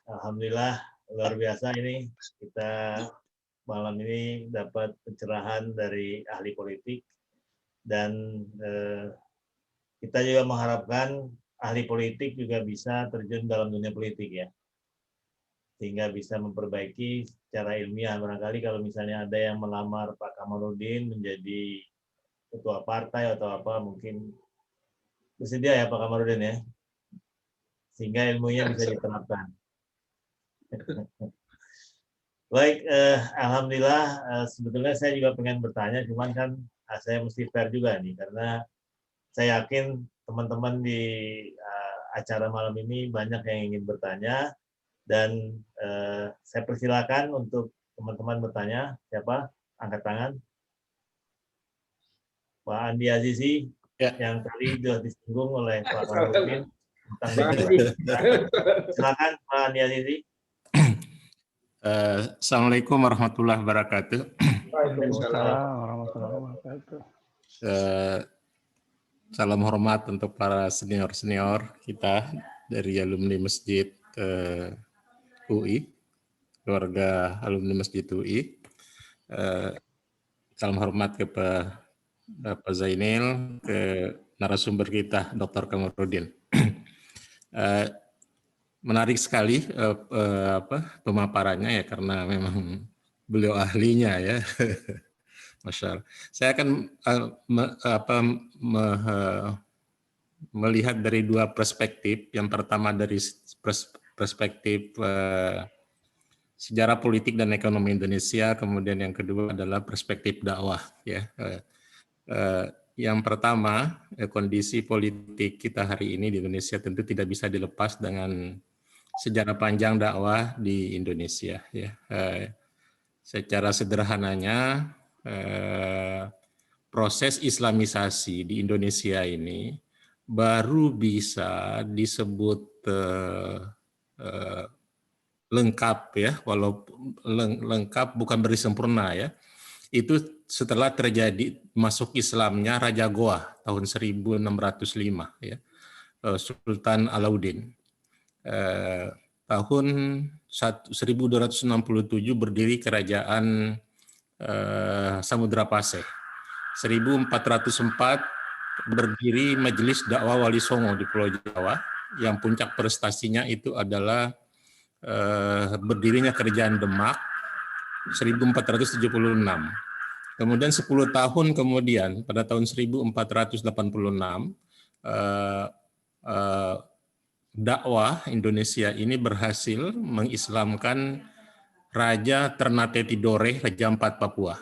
Alhamdulillah luar biasa ini, kita malam ini dapat pencerahan dari ahli politik dan kita juga mengharapkan ahli politik juga bisa terjun dalam dunia politik ya, sehingga bisa memperbaiki secara ilmiah. Barangkali kalau misalnya ada yang melamar Pak Kamarudin menjadi ketua partai atau apa, mungkin bersedia ya Pak Kamarudin ya, sehingga ilmunya bisa diterapkan. Baik, alhamdulillah. Sebetulnya saya juga pengen bertanya, cuman kan saya mesti fair juga nih, karena saya yakin teman-teman di acara malam ini banyak yang ingin bertanya, dan saya persilakan untuk teman-teman bertanya. Siapa? Angkat tangan. Pak Andi Azizi, ya, yang tadi sudah disinggung oleh Pak Kamarudin tentang silakan Pak Andi Azizi. Assalamualaikum warahmatullahi wabarakatuh. Waalaikumsalam warahmatullahi wabarakatuh. Salam hormat untuk para senior-senior kita dari alumni Masjid UI, keluarga alumni Masjid UI. Salam hormat ke Pak Zainil, ke narasumber kita Dr. Kamarudin. Menarik sekali pemaparannya ya, karena memang beliau ahlinya ya. Masya Allah. Saya akan melihat dari dua perspektif. Yang pertama dari perspektif sejarah politik dan ekonomi Indonesia, kemudian yang kedua adalah perspektif dakwah. Ya. Yang pertama, kondisi politik kita hari ini di Indonesia tentu tidak bisa dilepas dengan sejarah panjang dakwah di Indonesia. Ya. Secara sederhananya, proses Islamisasi di Indonesia ini baru bisa disebut lengkap ya, walaupun lengkap bukan berarti sempurna ya. Itu setelah terjadi masuk Islamnya Raja Goa tahun 1605 ya, Sultan Alauddin. Tahun 1267 berdiri kerajaan Samudra Paseh. 1404 berdiri Majelis Dakwah Wali Songo di Pulau Jawa, yang puncak prestasinya itu adalah berdirinya kerajaan Demak 1476. Kemudian 10 tahun kemudian pada tahun 1486 dakwah Indonesia ini berhasil mengislamkan Raja Ternate Tidore, Raja Ampat Papua.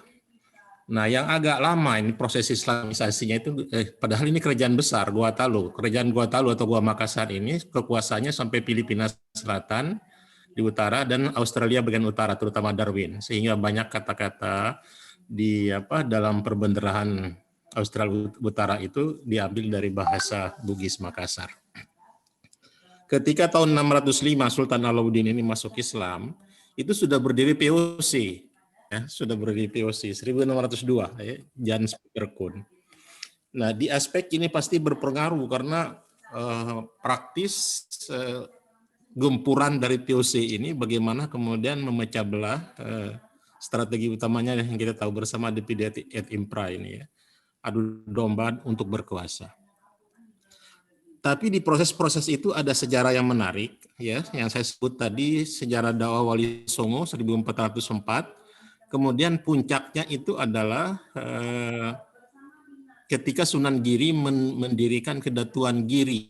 Nah, yang agak lama ini proses islamisasinya itu, padahal ini kerajaan besar, Kerajaan Gua Talu atau Gua Makassar ini kekuasaannya sampai Filipina Selatan di utara dan Australia bagian utara, terutama Darwin, sehingga banyak kata-kata di dalam perbenderahan Australia Utara itu diambil dari bahasa Bugis Makassar. Ketika tahun 605 Sultan Alauddin ini masuk Islam, itu sudah berdiri POC. Ya, sudah berdiri POC 1602 ya, Jan Speakerkun. Nah, di aspek ini pasti berpengaruh karena praktis gempuran dari POC ini bagaimana kemudian memecah belah strategi utamanya yang kita tahu bersama Divide et Impera ini ya, adu domba untuk berkuasa. Tapi di proses-proses itu ada sejarah yang menarik ya, yang saya sebut tadi sejarah dakwah Wali Songo 1404. Kemudian puncaknya itu adalah ketika Sunan Giri mendirikan Kedatuan Giri.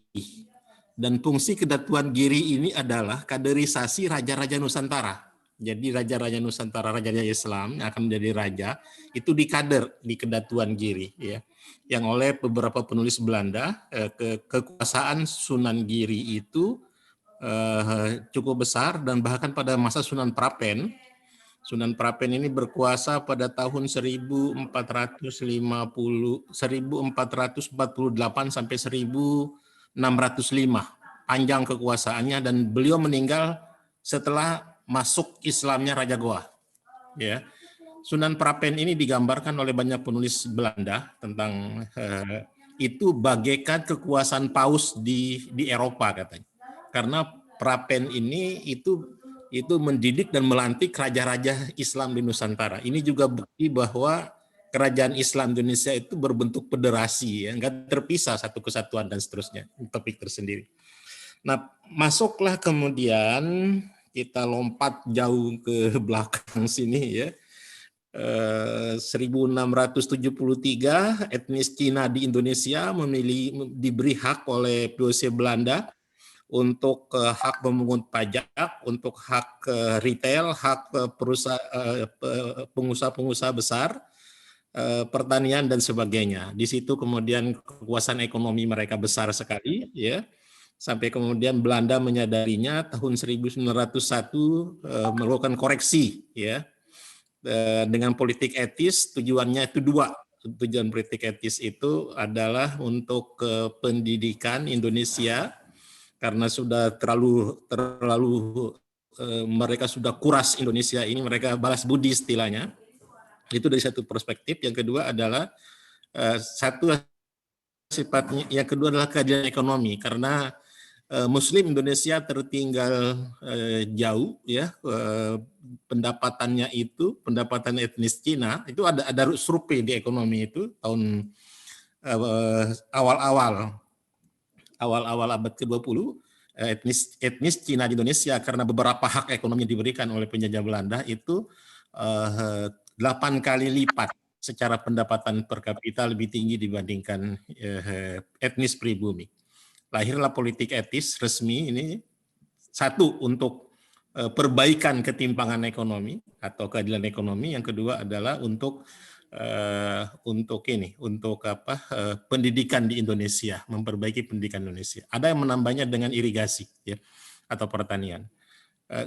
Dan fungsi Kedatuan Giri ini adalah kaderisasi raja-raja Nusantara. Jadi raja-raja Nusantara, raja Islam yang akan menjadi raja, itu dikader di Kedatuan Giri. Ya, yang oleh beberapa penulis Belanda, kekuasaan Sunan Giri itu cukup besar, dan bahkan pada masa Sunan Prapen ini berkuasa pada tahun 1448 sampai 1605, panjang kekuasaannya, dan beliau meninggal setelah masuk Islamnya Raja Goa. Ya, Sunan Prapen ini digambarkan oleh banyak penulis Belanda tentang itu bagaikan kekuasaan paus di Eropa katanya, karena Prapen ini itu mendidik dan melantik raja-raja Islam di Nusantara. Ini juga bukti bahwa kerajaan Islam Indonesia itu berbentuk federasi, ya, nggak terpisah satu kesatuan dan seterusnya, topik tersendiri. Nah, masuklah kemudian kita lompat jauh ke belakang sini ya. 1673 etnis Cina di Indonesia diberi hak oleh POC Belanda untuk hak memungut pajak, untuk hak retail, hak pengusaha-pengusaha besar, pertanian dan sebagainya. Di situ kemudian kekuasaan ekonomi mereka besar sekali, ya. Sampai kemudian Belanda menyadarinya tahun 1901 melakukan koreksi, ya, dengan politik etis. Tujuannya itu dua. Tujuan politik etis itu adalah untuk pendidikan Indonesia, karena sudah terlalu mereka sudah kuras Indonesia ini, mereka balas budi istilahnya. Itu dari satu perspektif. Yang kedua adalah sifatnya, yang kedua adalah keadilan ekonomi, karena Muslim Indonesia tertinggal jauh, ya, pendapatannya itu, pendapatan etnis Cina itu ada survei di ekonomi itu tahun awal-awal abad ke-20, etnis Cina di Indonesia karena beberapa hak ekonomi yang diberikan oleh penjajah Belanda itu 8 kali lipat secara pendapatan per kapita lebih tinggi dibandingkan etnis pribumi. Lahirlah politik etis resmi ini, satu untuk perbaikan ketimpangan ekonomi atau keadilan ekonomi, yang kedua adalah untuk pendidikan di Indonesia, memperbaiki pendidikan Indonesia. Ada yang menambahnya dengan irigasi, ya, atau pertanian.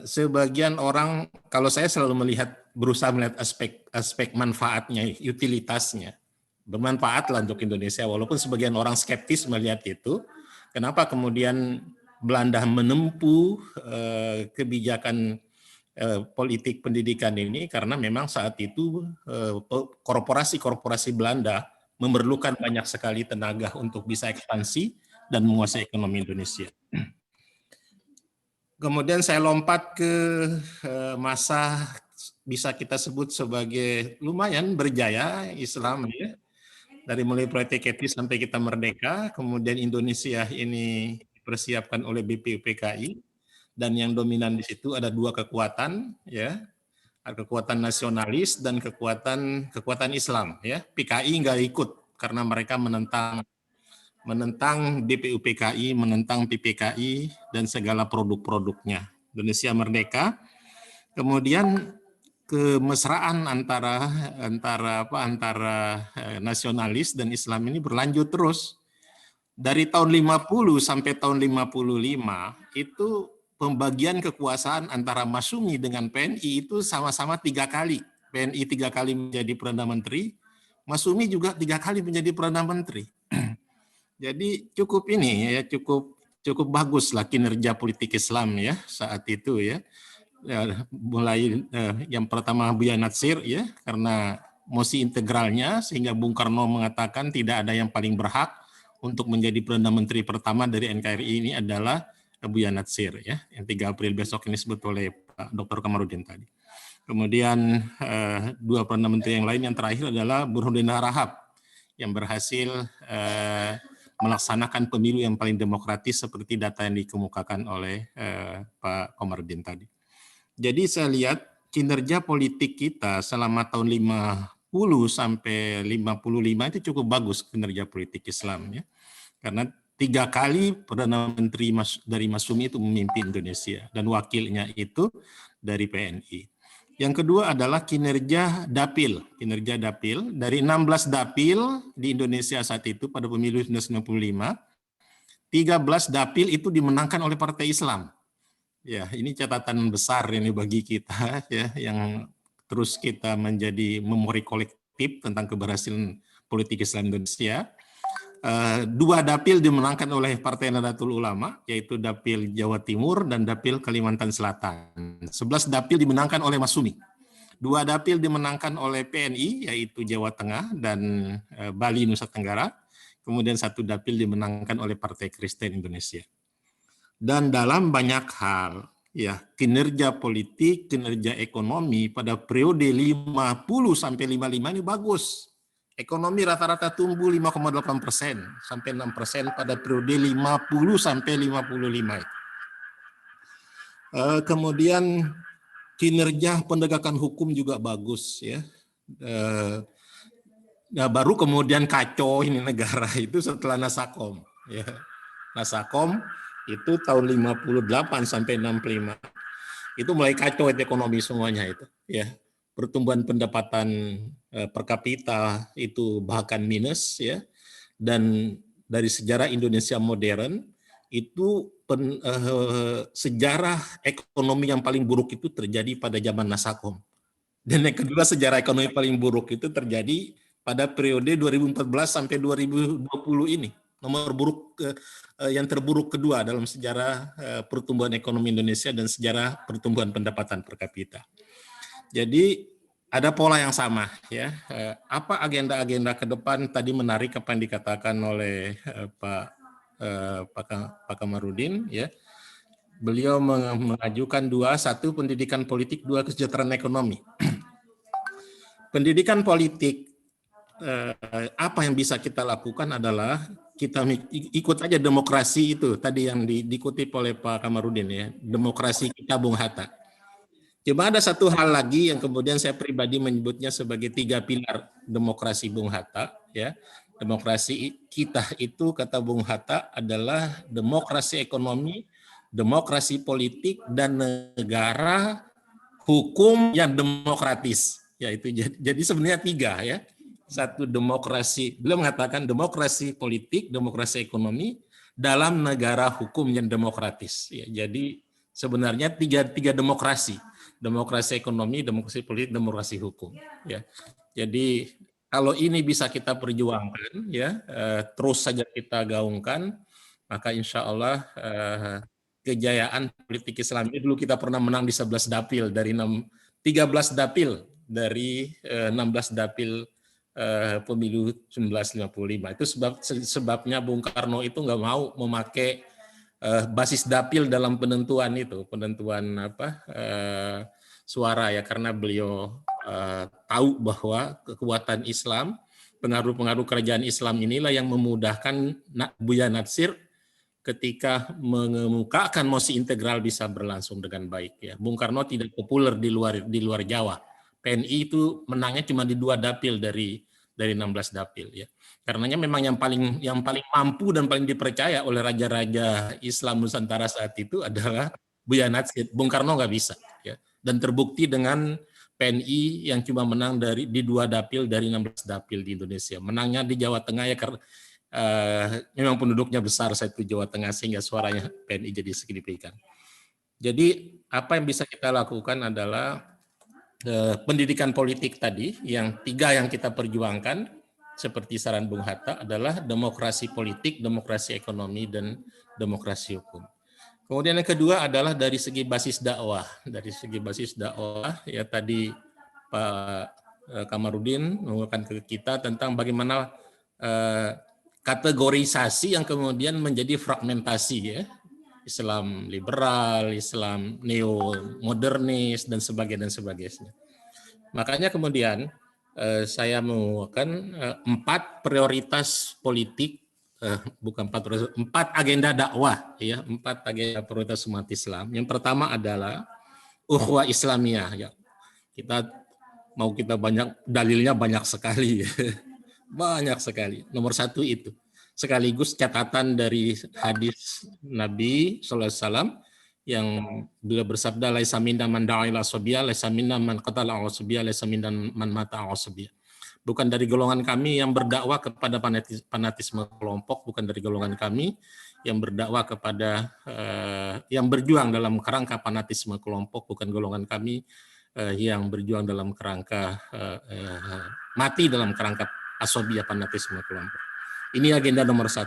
Sebagian orang, kalau saya selalu berusaha melihat aspek manfaatnya, utilitasnya, bermanfaat lah untuk Indonesia, walaupun sebagian orang skeptis melihat itu. Kenapa kemudian Belanda menempuh kebijakan politik pendidikan ini karena memang saat itu korporasi-korporasi Belanda memerlukan banyak sekali tenaga untuk bisa ekspansi dan menguasai ekonomi Indonesia. Kemudian saya lompat ke masa bisa kita sebut sebagai lumayan berjaya Islam ya. Dari mulai politik etis sampai kita merdeka, kemudian Indonesia ini dipersiapkan oleh BPUPKI dan yang dominan di situ ada dua kekuatan ya. Kekuatan nasionalis dan kekuatan Islam ya. PKI nggak ikut karena mereka menentang BPUPKI, menentang PPKI dan segala produk-produknya. Indonesia merdeka, kemudian kemesraan antara nasionalis dan Islam ini berlanjut terus. Dari tahun 50 sampai tahun 55 itu pembagian kekuasaan antara Masyumi dengan PNI itu sama-sama 3 kali. PNI 3 kali menjadi Perdana Menteri, Masyumi juga 3 kali menjadi Perdana Menteri. Jadi cukup bagus lah kinerja politik Islam ya saat itu ya. Mulai yang pertama Buya Natsir ya karena mosi integralnya sehingga Bung Karno mengatakan tidak ada yang paling berhak untuk menjadi Perdana Menteri pertama dari NKRI ini adalah Buya Natsir ya yang 3 April besok ini disebut oleh Pak Dr. Kamarudin tadi. Kemudian 2 Perdana Menteri yang lain yang terakhir adalah Burhanuddin Harahap yang berhasil melaksanakan pemilu yang paling demokratis seperti data yang dikemukakan oleh Pak Kamarudin tadi. Jadi saya lihat kinerja politik kita selama tahun 50 sampai 55 itu cukup bagus kinerja politik Islam ya. Karena 3 kali Perdana Menteri dari Masyumi itu memimpin Indonesia dan wakilnya itu dari PNI. Yang kedua adalah kinerja dapil. Kinerja dapil dari 16 dapil di Indonesia saat itu pada pemilu 1995, 13 dapil itu dimenangkan oleh Partai Islam. Ya, ini catatan besar ini bagi kita ya yang terus kita menjadi memori kolektif tentang keberhasilan politik Islam Indonesia. 2 dapil dimenangkan oleh Partai Nahdlatul Ulama, yaitu dapil Jawa Timur dan dapil Kalimantan Selatan. 11 dapil dimenangkan oleh Masyumi. 2 dapil dimenangkan oleh PNI, yaitu Jawa Tengah dan Bali Nusa Tenggara. Kemudian 1 dapil dimenangkan oleh Partai Kristen Indonesia. Dan dalam banyak hal, ya kinerja politik, kinerja ekonomi pada periode 50 sampai 55 ini bagus. Ekonomi rata-rata tumbuh 5,8% sampai 6% pada periode 50 sampai 55. Kemudian kinerja penegakan hukum juga bagus ya. Baru kemudian kacau ini negara itu setelah Nasakom. Ya. Nasakom itu tahun 58 sampai 65. Itu mulai kacau ekonomi semuanya itu. Ya. Pertumbuhan pendapatan per kapita itu bahkan minus ya, dan dari sejarah Indonesia modern itu sejarah ekonomi yang paling buruk itu terjadi pada zaman Nasakom, dan yang kedua sejarah ekonomi paling buruk itu terjadi pada periode 2014 sampai 2020 ini, nomor buruk yang terburuk kedua dalam sejarah pertumbuhan ekonomi Indonesia dan sejarah pertumbuhan pendapatan per kapita. Jadi ada pola yang sama ya. Apa agenda-agenda ke depan tadi menarik apa yang dikatakan oleh Pak Kamarudin ya. Beliau mengajukan 2, 1 pendidikan politik, 2 kesejahteraan ekonomi. Pendidikan politik apa yang bisa kita lakukan adalah kita ikut aja demokrasi itu tadi yang dikutip oleh Pak Kamarudin ya. Demokrasi kita Bung Hatta. Cuma ada satu hal lagi yang kemudian saya pribadi menyebutnya sebagai 3 pilar demokrasi Bung Hatta ya. Demokrasi kita itu kata Bung Hatta adalah demokrasi ekonomi, demokrasi politik dan negara hukum yang demokratis. Ya itu jadi sebenarnya 3 ya. 1 demokrasi, beliau mengatakan demokrasi politik, demokrasi ekonomi dalam negara hukum yang demokratis. Ya, jadi sebenarnya tiga demokrasi. Demokrasi ekonomi, demokrasi politik, demokrasi hukum. Ya, jadi kalau ini bisa kita perjuangkan, ya terus saja kita gaungkan, maka insya Allah kejayaan politik Islam. Ini dulu kita pernah menang di 11 dapil dari 13 dapil dari 16 dapil pemilu 1955. Itu sebabnya Bung Karno itu nggak mau memakai basis dapil dalam penentuan suara ya, karena beliau tahu bahwa kekuatan Islam, pengaruh-pengaruh kerajaan Islam inilah yang memudahkan Buya Natsir ketika mengemukakan mosi integral bisa berlangsung dengan baik ya. Bung Karno tidak populer di luar Jawa. PNI itu menangnya cuma di 2 dapil dari 16 dapil ya. Karenanya memang yang paling mampu dan paling dipercaya oleh raja-raja Islam Nusantara saat itu adalah Buya Natsir. Bung Karno nggak bisa ya. Dan terbukti dengan PNI yang cuma menang di 2 dapil dari 16 dapil di Indonesia. Menangnya di Jawa Tengah ya karena memang penduduknya besar saat itu Jawa Tengah, sehingga suaranya PNI jadi signifikan. Jadi apa yang bisa kita lakukan adalah pendidikan politik tadi, yang 3 yang kita perjuangkan seperti saran Bung Hatta adalah demokrasi politik, demokrasi ekonomi, dan demokrasi hukum. Kemudian yang kedua adalah dari segi basis dakwah. Dari segi basis dakwah ya tadi Pak Kamarudin mengungkapkan ke kita tentang bagaimana kategorisasi yang kemudian menjadi fragmentasi ya, Islam liberal, Islam neo-modernis dan sebagainya. Makanya kemudian saya mengungkapkan 4 prioritas politik, bukan 4 agenda dakwah ya, 4 agenda prioritas umat Islam. Yang pertama adalah ukhuwah Islamiyah ya. Kita banyak dalilnya banyak sekali. Banyak sekali. Nomor 1 itu. Sekaligus catatan dari hadis Nabi SAW yang beliau bersabda, laisa minna man da'a ila asabiyah, laisa minna man qatala asabiyah, laisa minna man mata asabiyah. Bukan dari golongan kami yang berdakwah kepada fanatisme kelompok, bukan dari golongan kami yang berdakwah kepada yang berjuang dalam kerangka fanatisme kelompok, bukan golongan kami yang berjuang dalam kerangka mati dalam kerangka asobiyah fanatisme kelompok. Ini agenda nomor 1.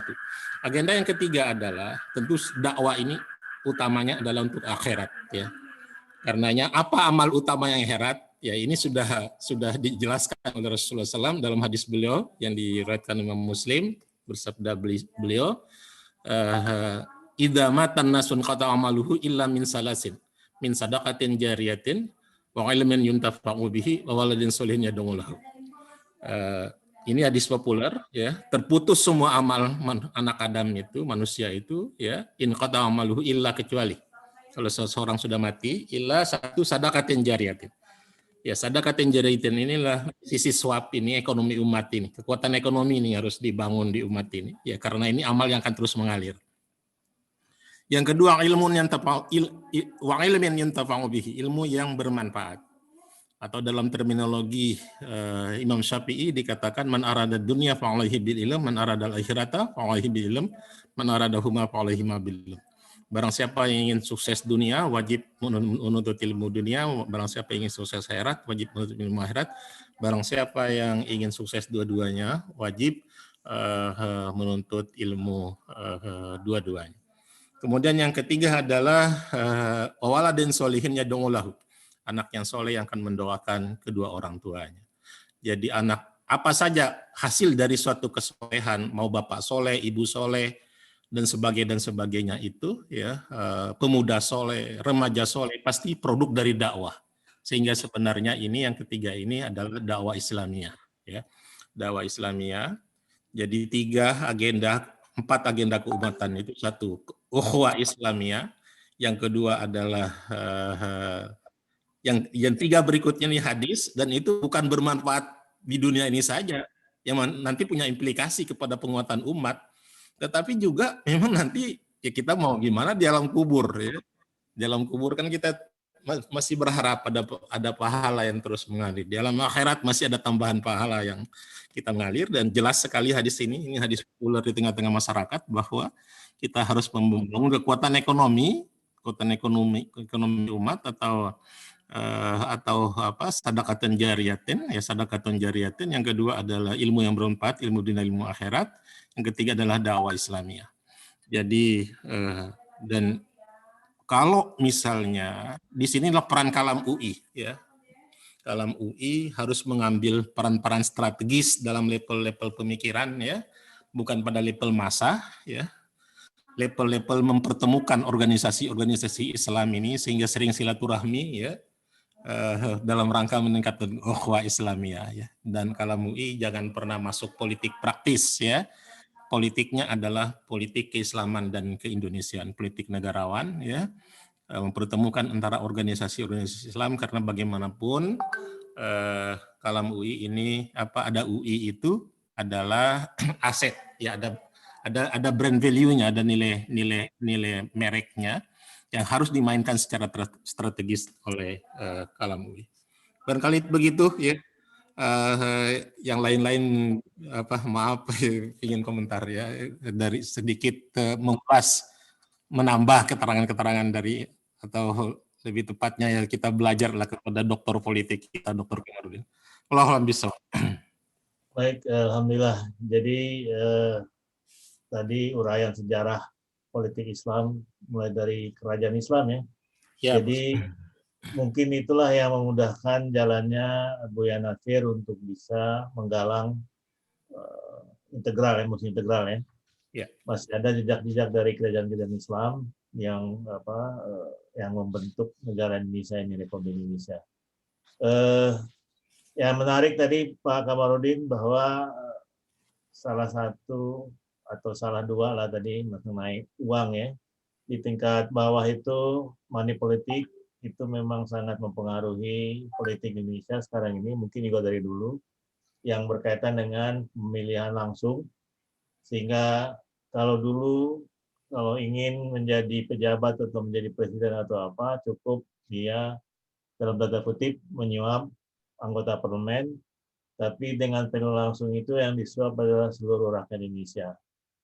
Agenda yang ketiga adalah tentu dakwah ini utamanya adalah untuk akhirat ya. Karenanya apa amal utama yang akhirat? Ya ini sudah dijelaskan oleh Rasulullah SAW dalam hadis beliau yang diriwayatkan Imam Muslim, bersabda beliau, idza matan nasun qata amaluhu illa min salasin, min sadaqatin jariyatin wa ilmin yuntafa'u bihi wa waladin sholihin yad'u lahu. Ini hadis populer ya, terputus semua amal anak Adam itu, manusia itu ya, in qata amaluhu illa, kecuali kalau seseorang sudah mati, illa 1 sadaqatin jariyatin. Ya, sadaqatin jariyatin inilah sisi swab ini, ekonomi umat ini, kekuatan ekonomi ini harus dibangun di umat ini ya, karena ini amal yang akan terus mengalir. Yang kedua, ilmu yang yuntafa'u bihi, ilmu yang bermanfaat. Atau dalam terminologi Imam Syafi'i dikatakan man arada dunya fa'alaihi bil ilm, man arada al-akhirata fa'alaihi bil ilm, man arada huma fa'alaihi ma bil ilm. Barang siapa yang ingin sukses dunia wajib menuntut ilmu dunia, barang siapa yang ingin sukses akhirat wajib menuntut ilmu akhirat, barang siapa yang ingin sukses dua-duanya wajib menuntut ilmu dua-duanya. Kemudian yang ketiga adalah waladin sholihin yad'u lahu. Anak yang soleh yang akan mendoakan kedua orang tuanya. Jadi anak apa saja hasil dari suatu kesolehan, mau bapak soleh, ibu soleh, dan sebagainya itu, ya pemuda soleh, remaja soleh, pasti produk dari dakwah. Sehingga sebenarnya ini yang ketiga ini adalah dakwah Islamiyah. Ya, dakwah Islamiyah. Jadi 4 agenda keumatan itu, 1 ukhuwah Islamiyah, yang kedua adalah yang 3 berikutnya nih hadis, dan itu bukan bermanfaat di dunia ini saja, yang nanti punya implikasi kepada penguatan umat, tetapi juga memang nanti ya kita mau gimana di alam kubur ya. Di alam kubur kan kita masih berharap ada pahala yang terus mengalir. Di alam akhirat masih ada tambahan pahala yang kita mengalir, dan jelas sekali hadis ini hadis populer di tengah-tengah masyarakat bahwa kita harus membangun kekuatan ekonomi umat atau sadaqatan jariyatin ya, sadaqatan jariyatin. Yang kedua adalah ilmu yang bermanfaat, ilmu dunia, ilmu akhirat. Yang ketiga adalah dakwah Islamiyah. Jadi dan kalau misalnya di sinilah peran Kalam UI, ya. Kalam UI harus mengambil peran-peran strategis dalam level-level pemikiran, ya, bukan pada level massa, ya, level-level mempertemukan organisasi-organisasi Islam ini sehingga sering silaturahmi, ya, dalam rangka meningkatkan ukhuwah Islamiyah, ya. Dan Kalam UI jangan pernah masuk politik praktis, ya. Politiknya adalah politik keislaman dan keindonesiaan, politik negarawan, ya, mempertemukan antara organisasi-organisasi Islam karena bagaimanapun Kalam UI ini ada UI itu adalah aset, ya, ada brand value-nya, ada nilai mereknya yang harus dimainkan secara strategis oleh Kalam UI. Barangkali begitu, ya. Yang lain-lain maaf ingin komentar, ya, dari sedikit mengulas, menambah keterangan-keterangan dari, atau lebih tepatnya ya kita belajarlah kepada doktor politik kita, Dr. Kamarudin. Wallahualam bishawab. Baik, alhamdulillah. Jadi tadi uraian sejarah politik Islam mulai dari kerajaan Islam, ya. Ya, Jadi mungkin itulah yang memudahkan jalannya Buya Nasir untuk bisa menggalang integral, emosi integral, ya. Ya. Masih ada jejak-jejak dari kerajaan-kerajaan Islam yang yang membentuk negara Indonesia ini, Republik Indonesia. Yang menarik tadi Pak Kamarudin bahwa salah satu atau salah dua lah tadi mengenai uang, ya. Di tingkat bawah itu money politik itu memang sangat mempengaruhi politik Indonesia sekarang ini, mungkin juga dari dulu, yang berkaitan dengan pemilihan langsung. Sehingga kalau dulu kalau ingin menjadi pejabat atau menjadi presiden atau apa, cukup dia dalam tanda kutip menyuap anggota parlemen, tapi dengan pemilu langsung itu yang disuap adalah seluruh rakyat Indonesia.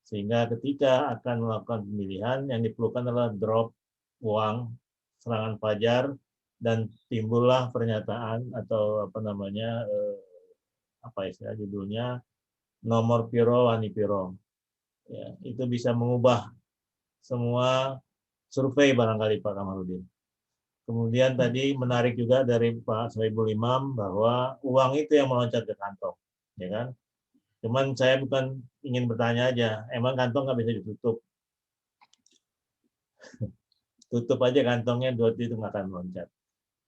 Sehingga ketika akan melakukan pemilihan, yang diperlukan adalah drop uang, serangan fajar, dan timbullah pernyataan atau istilah judulnya, nomor piro wani piro. Ya, itu bisa mengubah semua survei barangkali Pak Kamarudin. Kemudian tadi menarik juga dari Pak Soebul Imam bahwa uang itu yang meloncat ke kantong, ya kan? Cuman saya bukan ingin bertanya aja, emang kantong nggak bisa ditutup? Tutup aja kantongnya, duit itu nggak akan meloncat.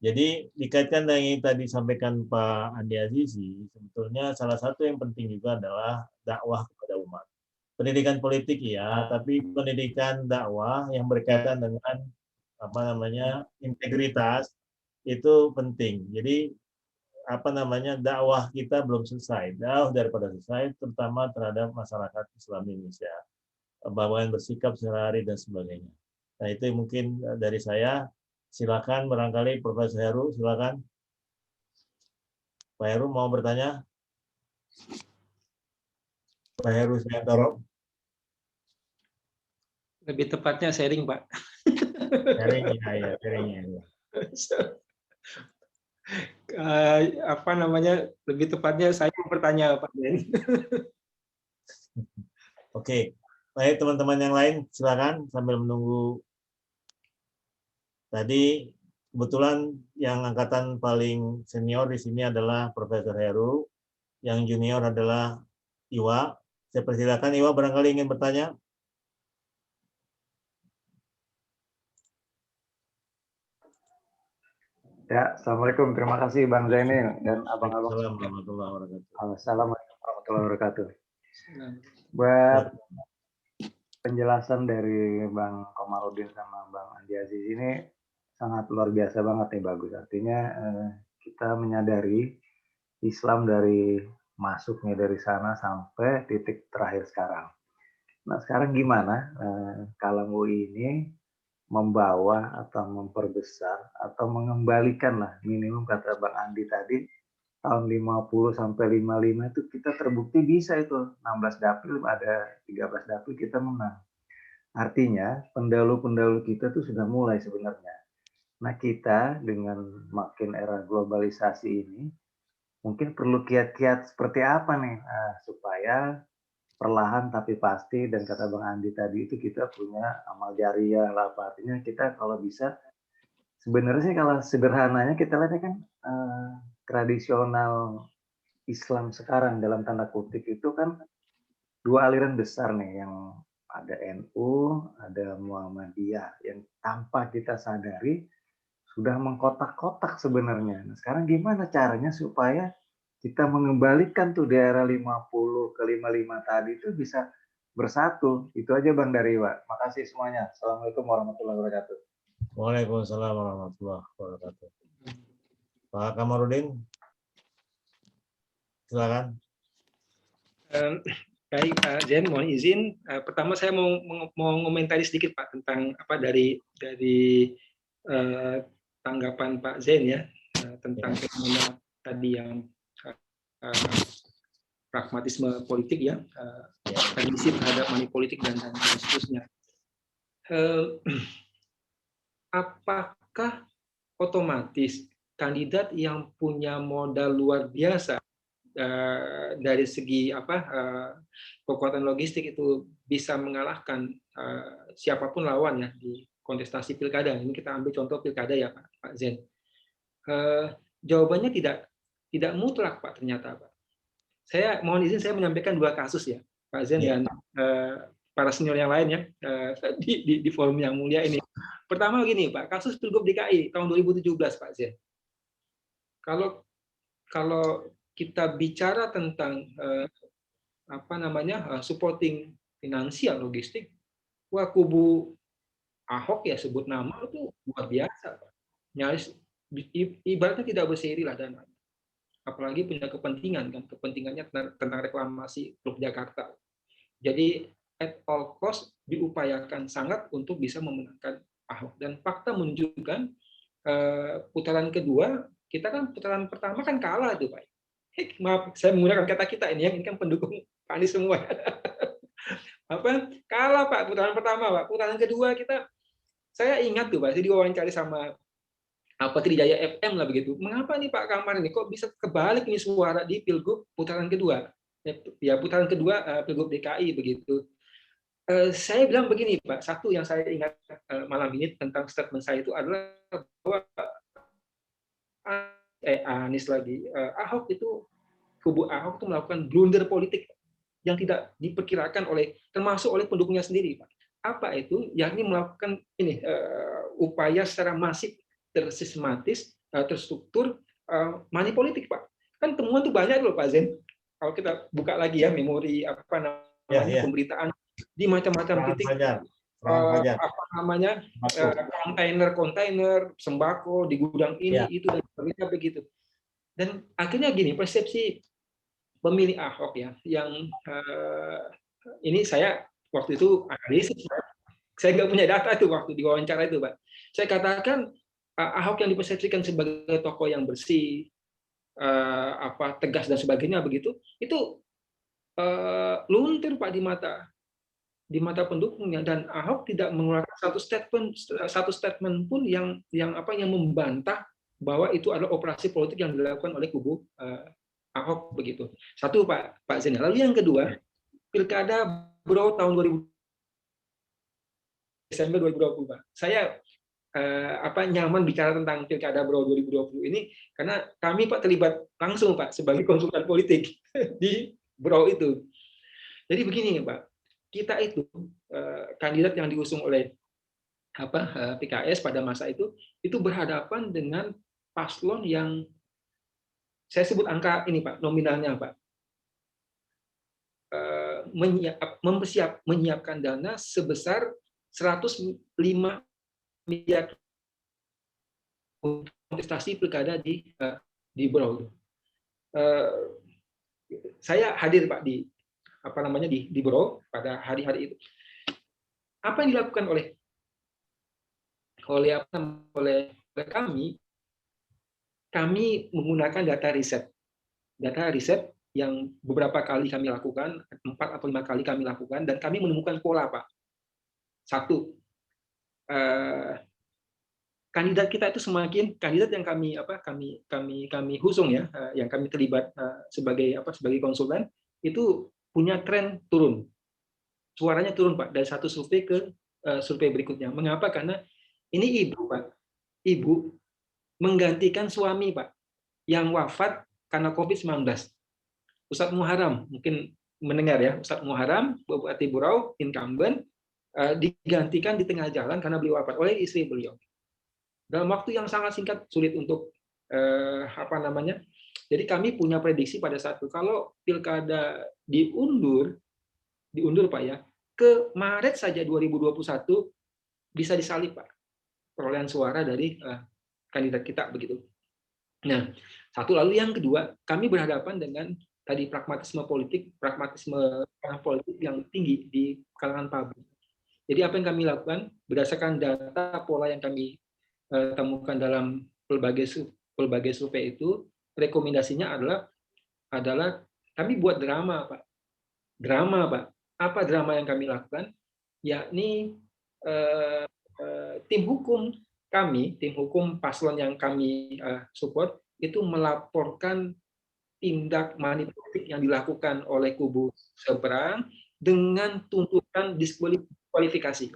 Jadi dikaitkan dengan yang tadi disampaikan Pak Andi Azizi, sebetulnya salah satu yang penting juga adalah dakwah kepada umat. Pendidikan politik ya, tapi pendidikan dakwah yang berkaitan dengan integritas itu penting. Jadi dakwah kita belum selesai, jauh daripada selesai, terutama terhadap masyarakat Islam Indonesia, bagaimana bersikap sehari-hari dan sebagainya. Nah, itu mungkin dari saya. Silakan barangkali Profesor Heru, silakan. Pak Heru mau bertanya? Pak Heru Suyanto. Lebih tepatnya sharing, Pak. Sharing, ya, sharing ya. Lebih tepatnya saya mau bertanya, Pak Den. Oke, baik teman-teman yang lain, silakan sambil menunggu. Tadi kebetulan yang angkatan paling senior di sini adalah Profesor Heru, yang junior adalah Iwa. Saya persilakan Iwa barangkali ingin bertanya. Ya, Assalamualaikum. Terima kasih Bang Zainil dan abang-abang. Assalamualaikum warahmatullahi wabarakatuh. Assalamualaikum warahmatullahi wabarakatuh. Buat penjelasan dari Bang Komarudin sama Bang Andi Aziz ini sangat luar biasa banget nih, bagus. Artinya kita menyadari Islam dari masuknya dari sana sampai titik terakhir sekarang. Nah, sekarang gimana Kalam UI ini membawa atau memperbesar atau mengembalikan lah, minimum kata Bang Andi tadi, tahun 50 sampai 55 itu kita terbukti bisa itu 16 dapil, ada 13 dapil kita menang. Artinya pendahulu-pendahulu kita tuh sudah mulai sebenarnya. Nah, kita dengan makin era globalisasi ini mungkin perlu kiat-kiat seperti apa nih supaya perlahan tapi pasti, dan kata Bang Andi tadi itu kita punya amal jariah lah, apa artinya kita kalau bisa sebenarnya sih kalau sederhananya kita lihatnya kan tradisional Islam sekarang dalam tanda kutip itu kan dua aliran besar nih, yang ada NU, ada Muhammadiyah, yang tanpa kita sadari sudah mengkotak-kotak sebenarnya. Nah, sekarang gimana caranya supaya kita mengembalikan tuh daerah 50 ke 55 tadi itu bisa bersatu. Itu aja Bang dari Iwa. Makasih semuanya. Assalamualaikum warahmatullahi wabarakatuh. Waalaikumsalam warahmatullahi wabarakatuh. Pak Kamarudin, silakan. Baik Pak Zen, mohon izin. Pertama saya mau ngomentari sedikit Pak tentang apa dari tanggapan Pak Zen ya tentang fenomena tadi yang pragmatisme politik ya, tradisi terhadap money politik dan seterusnya. Apakah otomatis kandidat yang punya modal luar biasa dari segi kekuatan logistik itu bisa mengalahkan siapapun lawan ya di kontestasi pilkada? Ini kita ambil contoh pilkada ya Pak Zen. Jawabannya tidak mutlak Pak ternyata Pak. Saya mohon izin saya menyampaikan dua kasus ya Pak Zen dan para senior yang lain ya di forum yang mulia ini. Pertama begini Pak, kasus Pilgub DKI tahun 2017 Pak Zen. Kalau kita bicara tentang supporting finansial logistik, wah kubu Ahok ya sebut nama itu luar biasa Pak. Nyaris ibaratnya tidak berseri lah dana. Apalagi punya kepentingan kan, kepentingannya tentang reklamasi Teluk Jakarta. Jadi at all cost diupayakan sangat untuk bisa memenangkan Ahok, dan fakta menunjukkan putaran kedua kita kan putaran pertama kan kalah tuh Pak. Maaf saya menggunakan kata kita ini kan pendukung Pak Anies semua. Kalah Pak putaran pertama Pak. Putaran kedua saya ingat tuh Pak, saya diwawancari sama Trijaya FM lah begitu. Mengapa nih Pak Kamar ini kok bisa kebalik ini suara di Pilgub putaran kedua? Ya putaran kedua Pilgub DKI begitu. Saya bilang begini Pak, satu yang saya ingat malam ini tentang statement saya itu adalah bahwa Anies lagi, Ahok itu, kubu Ahok itu melakukan blunder politik yang tidak diperkirakan termasuk oleh pendukungnya sendiri Pak. Apa itu? Yakni melakukan upaya secara masif, tersistematis, terstruktur money politik Pak. Kan temuan tuh banyak loh Pak Zen. Kalau kita buka lagi ya memori pemberitaan di macam-macam titik, kontainer sembako di gudang ini itu dan sebagainya begitu. Dan akhirnya gini, persepsi pemilih Ahok ya, yang ini saya waktu itu analisis, saya nggak punya data itu waktu diwawancara itu Pak. Saya katakan Ahok yang dipersepsikan sebagai tokoh yang bersih, tegas dan sebagainya begitu, itu luntur Pak di mata pendukungnya, dan Ahok tidak mengeluarkan satu statement pun yang membantah bahwa itu adalah operasi politik yang dilakukan oleh kubu Ahok begitu. Satu Pak Zen. Lalu yang kedua, Pilkada Bro tahun 2020 Desember 2020 Pak. Saya nyaman bicara tentang Pilkada Bro 2020 ini karena kami Pak terlibat langsung Pak sebagai konsultan politik di Bro itu. Jadi begini Pak, kita itu kandidat yang diusung oleh PKS pada masa itu berhadapan dengan paslon yang saya sebut angka ini Pak, nominalnya Pak, menyiapkan dana sebesar 105 miliar kontestasi pilkada di Bro. Saya hadir Pak di Bro pada hari-hari itu. Apa yang dilakukan oleh kami menggunakan data riset yang beberapa kali kami lakukan, 4 atau 5 kali kami lakukan, dan kami menemukan pola Pak. Satu, kandidat kita itu kandidat yang kami usung ya, yang kami terlibat sebagai konsultan, itu punya tren turun. Suaranya turun, Pak, dari satu survei ke survei berikutnya. Mengapa? Karena ini ibu, Pak. Ibu menggantikan suami, Pak, yang wafat karena COVID-19. Ustadz Muharram, mungkin mendengar ya, Ustadz Muharram, Bupati Berau, incumbent, digantikan di tengah jalan karena beliau wafat oleh istri beliau. Dalam waktu yang sangat singkat, sulit untuk jadi kami punya prediksi pada saat itu, kalau pilkada diundur Pak ya, ke Maret saja 2021 bisa disalib, Pak, perolehan suara dari kandidat kita begitu. Nah, satu, lalu yang kedua, kami berhadapan dengan tadi pragmatisme politik yang tinggi di kalangan publik. Jadi apa yang kami lakukan berdasarkan data pola yang kami temukan dalam berbagai survei itu, rekomendasinya adalah kami buat drama, Pak. Drama, Pak. Apa drama yang kami lakukan? Yakni tim hukum paslon yang kami support itu melaporkan tindak manipulatif yang dilakukan oleh kubu seberang dengan tuntutan diskualifikasi.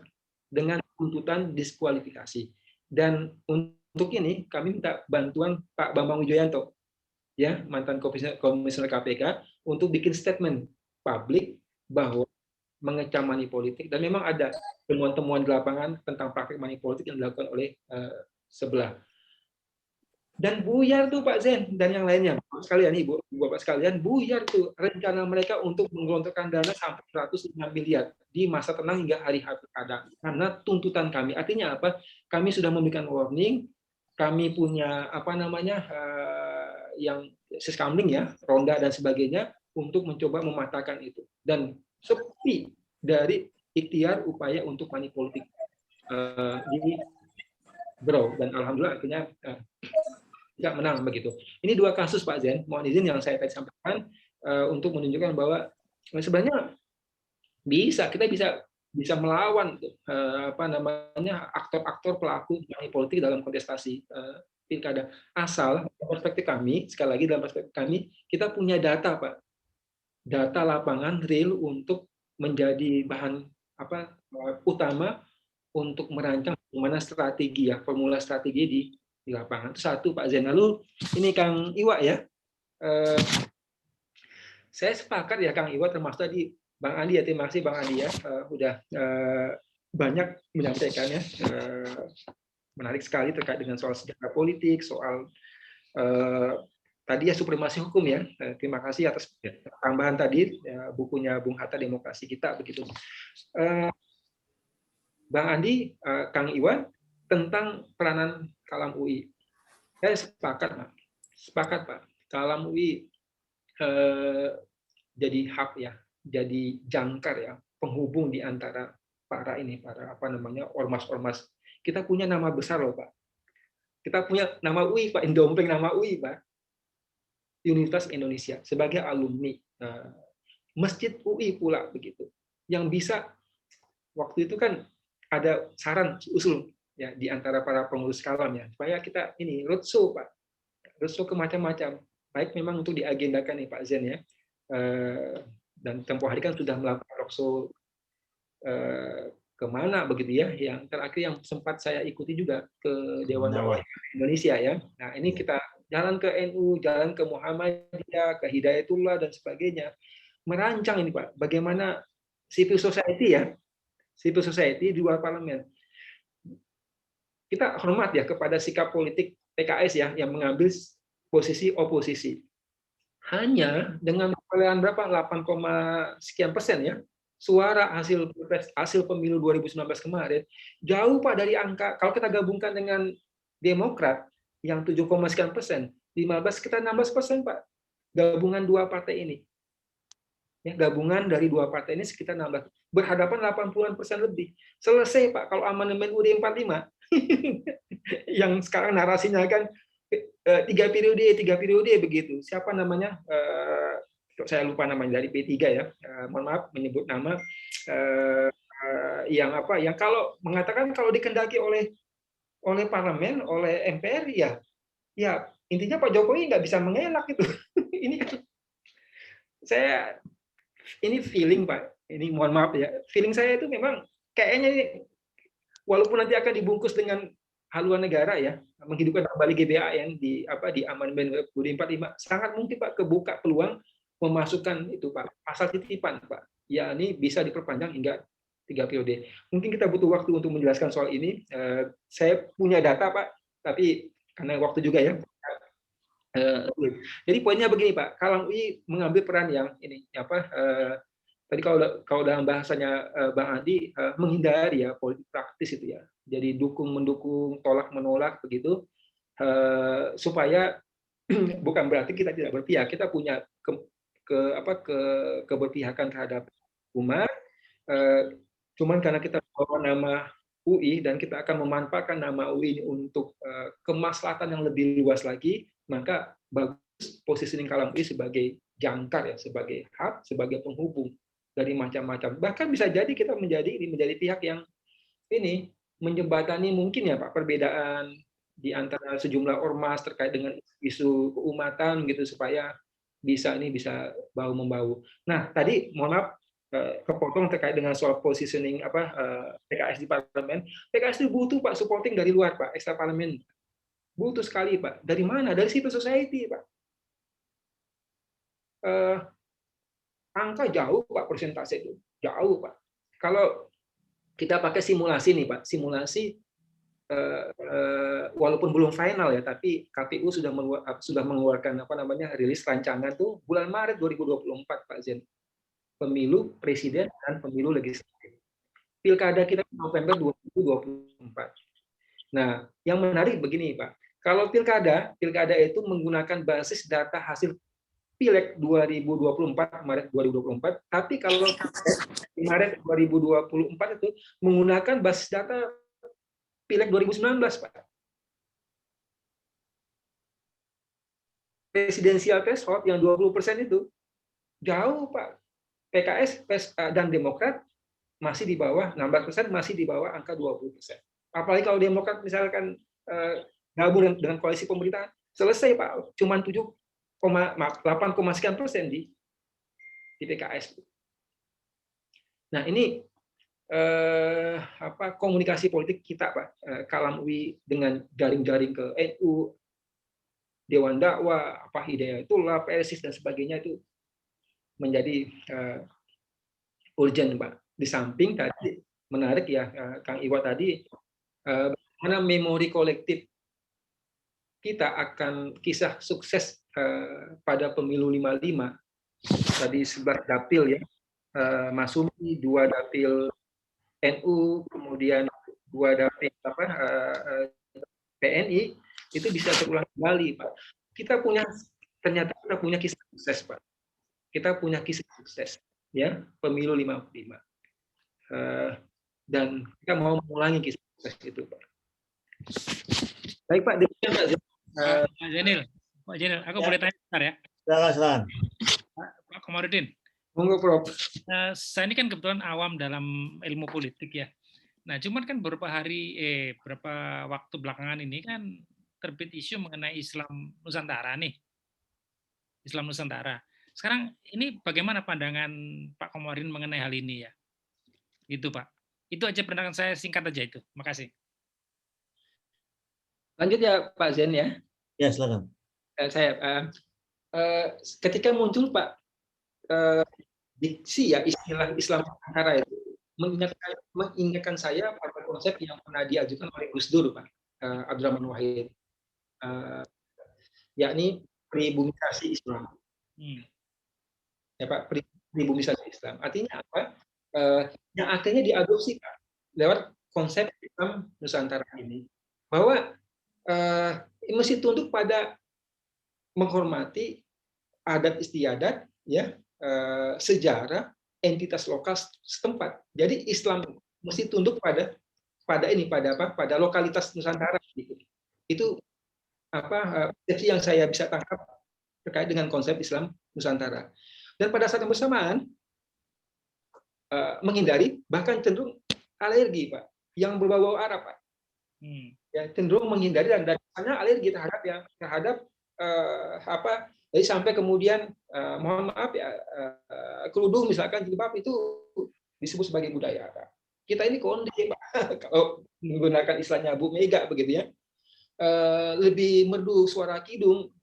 Dan untuk ini kami minta bantuan Pak Bambang Wijoyanto, ya, mantan komisioner KPK, untuk bikin statement publik bahwa mengecam money politik, dan memang ada temuan-temuan di lapangan tentang praktik money politik yang dilakukan oleh sebelah. Dan buyar tuh Pak Zen dan yang lainnya, sekalian Ibu, Bapak sekalian, buyar tuh rencana mereka untuk menggelontorkan dana sampai 106 miliar di masa tenang hingga hari-hari pilkada. Karena tuntutan kami, artinya apa? Kami sudah memberikan warning, kami punya yang siskamling ya, ronda dan sebagainya untuk mencoba mematahkan itu. Dan sepi dari ikhtiar upaya untuk money politik di Berau, dan alhamdulillah akhirnya tidak menang begitu. Ini dua kasus Pak Zen, mohon izin yang saya tadi sampaikan untuk menunjukkan bahwa sebenarnya kita bisa melawan aktor-aktor pelaku money politik dalam kontestasi pilkada, asal perspektif kami, sekali lagi dalam perspektif kami, kita punya data, Pak, data lapangan real untuk menjadi bahan utama untuk merancang bagaimana strategi formula strategi di lapangan. Itu satu, Pak Zen. Lalu ini Kang Iwa ya, saya sepakat ya Kang Iwa, termasuk tadi Bang Andi ya, terima kasih Bang Andi ya, udah banyak menyampaikan ya, menarik sekali terkait dengan soal sejarah politik, soal tadi ya supremasi hukum ya. Terima kasih atas tambahan tadi ya, bukunya Bung Hatta Demokrasi Kita begitu. Bang Andi, Kang Iwan, tentang peranan Kalam UI. Saya sepakat Pak. Kalam UI jadi hub ya, jadi jangkar ya, penghubung di antara para ormas-ormas. Kita punya nama besar loh Pak. Kita punya nama UI Pak, Indompleng nama UI Pak. Universitas Indonesia sebagai alumni. Masjid UI pula begitu. Yang bisa waktu itu kan ada saran usul ya di antara para pengurus Kalam ya, supaya kita ini roadshow Pak, roadshow ke macam-macam, baik memang untuk diagendakan nih Pak Zen ya, dan tempoh hari kan sudah melakukan roadshow kemana begitu ya, yang terakhir yang sempat saya ikuti juga ke Dewan Perwakilan Indonesia ya. Nah ini kita jalan ke NU, jalan ke Muhammadiyah, ke Hidayatullah dan sebagainya, merancang ini Pak, bagaimana civil society ya, civil society di luar parlemen. Kita hormat ya kepada sikap politik PKS ya yang mengambil posisi oposisi. Hanya dengan perolehan berapa 8,sekian% ya suara hasil pemilu 2019 kemarin, jauh Pak dari angka, kalau kita gabungkan dengan Demokrat yang 7,sekian%, 15 kita 16% Pak. Gabungan dua partai ini. Ya, gabungan dari dua partai ini sekitar 16, berhadapan 80% lebih. Selesai Pak kalau amandemen UUD 45 yang sekarang narasinya kan 3 periode begitu. Siapa namanya? Saya lupa namanya, dari P3 ya. Mohon maaf menyebut nama yang kalau mengatakan kalau dikendaki oleh parlemen, oleh MPR ya intinya Pak Jokowi nggak bisa mengelak itu. Ini kan saya ini feeling Pak, ini mohon maaf ya, feeling saya itu memang kayaknya ini, walaupun nanti akan dibungkus dengan haluan negara ya, menghidupkan kembali GBHN di amandemen UUD 45, sangat mungkin Pak kebuka peluang memasukkan itu Pak pasal titipan Pak, ya ini bisa diperpanjang hingga 3 periode. Mungkin kita butuh waktu untuk menjelaskan soal ini. Saya punya data Pak, tapi karena waktu juga ya. Jadi poinnya begini Pak, Kalam UI mengambil peran yang ini tadi kalau dalam bahasanya Bang Andi, menghindari ya politik praktis itu ya. Jadi mendukung, tolak menolak begitu, supaya bukan berarti kita tidak berpihak, kita punya keberpihakan terhadap umat. Cuman karena kita bawa nama UI dan kita akan memanfaatkan nama UI ini untuk kemaslahatan yang lebih luas lagi, maka bagus positioning Kalam UI sebagai jangkar ya, sebagai hub, sebagai penghubung dari macam-macam. Bahkan bisa jadi kita menjadi pihak yang ini menjembatani mungkin ya Pak perbedaan di antara sejumlah ormas terkait dengan isu keumatan gitu, supaya bisa bahu membahu. Nah tadi mohon maaf kepotong terkait dengan soal positioning PKS di parlemen. PKS itu butuh Pak supporting dari luar Pak, ekstra parlemen. Butuh sekali Pak. Dari mana? Dari civil society Pak. Angka jauh Pak, persentase itu jauh Pak. Kalau kita pakai simulasi nih Pak, simulasi walaupun belum final ya, tapi KPU sudah mengeluarkan rilis rancangan tuh bulan Maret 2024 Pak Zen. Pemilu presiden dan pemilu legislatif. Pilkada kita November 2024. Nah, yang menarik begini Pak, kalau pilkada itu menggunakan basis data hasil Pileg 2024, Maret 2024, tapi kalau Maret 2024 itu menggunakan basis data Pileg 2019 Pak. Presidensial threshold yang 20% itu jauh Pak. PKS dan Demokrat masih di bawah 16%, masih di bawah angka 20%. Apalagi kalau Demokrat misalkan gabung dengan koalisi pemerintahan, selesai Pak, cuma 8, sekian persen di PKS. Nah ini komunikasi politik kita Pak, Kalam UI dengan jaring-jaring ke NU, Dewan Dakwah, Hidayatullah, PSIS dan sebagainya itu menjadi urgent Pak. Di samping tadi menarik ya Kang Iwa tadi, bagaimana memori kolektif kita akan kisah sukses pada pemilu 55 tadi 11 dapil ya, Masumi, 2 dapil NU, kemudian 2 dapil PNI, itu bisa terulang kembali Pak. Ternyata kita punya kisah sukses Pak. Kita punya kisah sukses ya, pemilu 55. Dan kita mau mengulangi kisah sukses itu Pak. Baik Pak, demikian Pak Zainil. Pak Zainil, aku boleh tanya sebentar ya? Silakan. Pak Komarudin. Monggo Prof. Saya ini kan kebetulan awam dalam ilmu politik ya. Nah, cuman kan beberapa waktu belakangan ini kan terbit isu mengenai Islam Nusantara nih. Islam Nusantara. Sekarang ini bagaimana pandangan Pak Komarudin mengenai hal ini ya? Itu Pak. Itu aja pandangan saya, singkat aja itu. Makasih. Lanjut ya Pak Zen ya. Ya, silakan. Ketika muncul Pak diksi ya istilah Islam Nusantara itu mengingatkan saya pada konsep yang pernah diajukan oleh Gus Dur Pak Abdurrahman Wahid, yakni pribumisasi Islam. Ya Pak, pribumisasi Islam. Artinya apa? Yang akhirnya diadopsi Pak lewat konsep Islam Nusantara ini, bahwa mesti tunduk pada menghormati adat istiadat ya, sejarah entitas lokal setempat. Jadi Islam mesti tunduk pada lokalitas Nusantara gitu. Itu persepsi yang saya bisa tangkap terkait dengan konsep Islam Nusantara. Dan pada saat yang bersamaan menghindari, bahkan cenderung alergi Pak, yang berbau-bau Arab Pak. Ya, cenderung menghindari dan misalnya alergi terhadap Jadi sampai kemudian mohon maaf ya, kerudung misalkan jilbab itu disebut sebagai budaya. Kita ini konde Pak. Kalau menggunakan istilahnya Bu Mega begitu ya. Lebih merdu suara kidung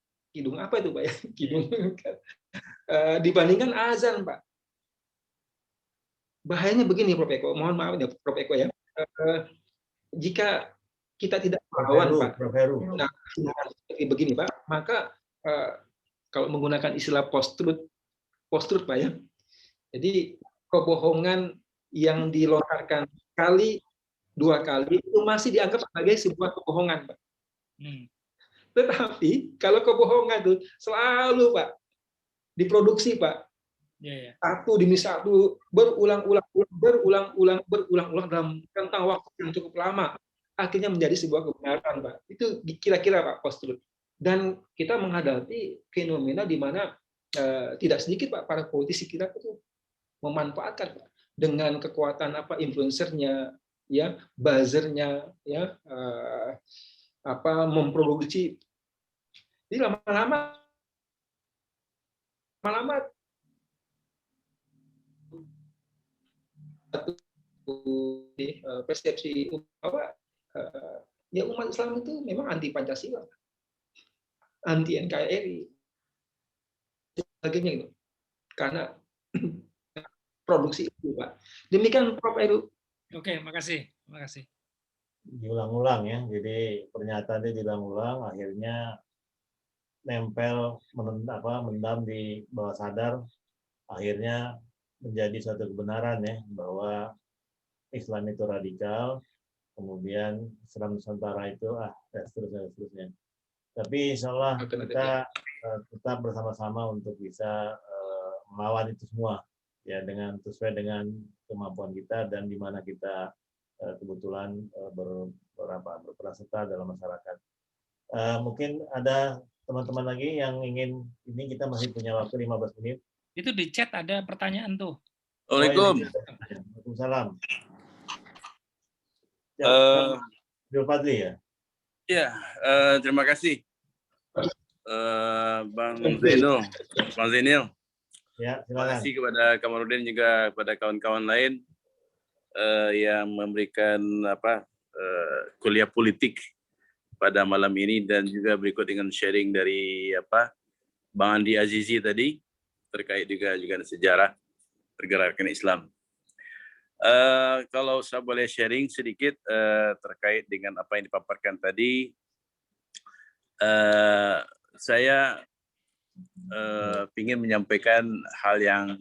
apa itu Pak ya? Kidung dibandingkan azan Pak. Bahayanya begini Prof Eko, mohon maaf ya Prof Eko ya. Jika kita tidak melawan Pak, nah seperti begini Pak, maka kalau menggunakan istilah post-truth Pak ya. Jadi kebohongan yang dilontarkan sekali, 2 kali itu masih dianggap sebagai sebuah kebohongan Pak. Tetapi kalau kebohongan itu selalu Pak diproduksi Pak, satu demi satu berulang-ulang dalam rentang waktu yang cukup lama, akhirnya menjadi sebuah kebenaran Pak. Itu kira-kira Pak post-truth. Dan kita menghadapi fenomena di mana tidak sedikit Pak para politisi kita itu memanfaatkan Pak, dengan kekuatan influencernya, ya, buzzernya, ya, memproduksi. Jadi lama-lama persepsi bahwa ya umat Islam itu memang anti Pancasila, anti NKRI, sebagainya itu, karena produksi itu Pak. Demikian Prof Heru. Oke, makasih. Diulang-ulang ya, jadi pernyataannya diulang-ulang, akhirnya nempel, mendam di bawah sadar, akhirnya menjadi suatu kebenaran ya, bahwa Islam itu radikal, kemudian Islam Nusantara itu seterusnya. Tapi insya Allah kita tetap bersama-sama untuk bisa melawan itu semua ya, dengan sesuai dengan kemampuan kita dan di mana kita kebetulan berperan serta dalam masyarakat. Mungkin ada teman-teman lagi yang ingin, ini kita masih punya waktu 15 menit. Itu di chat ada pertanyaan tuh. Waalaikumsalam. Abdul Fadli ya? Ya, terima kasih Bang Zainul. Ya, terima kasih kepada Kamarudin juga kepada kawan-kawan lain yang memberikan kuliah politik pada malam ini, dan juga berikut dengan sharing dari Bang Andi Azizi tadi terkait juga sejarah pergerakan Islam. Kalau saya boleh sharing sedikit terkait dengan apa yang dipaparkan tadi, saya ingin menyampaikan hal yang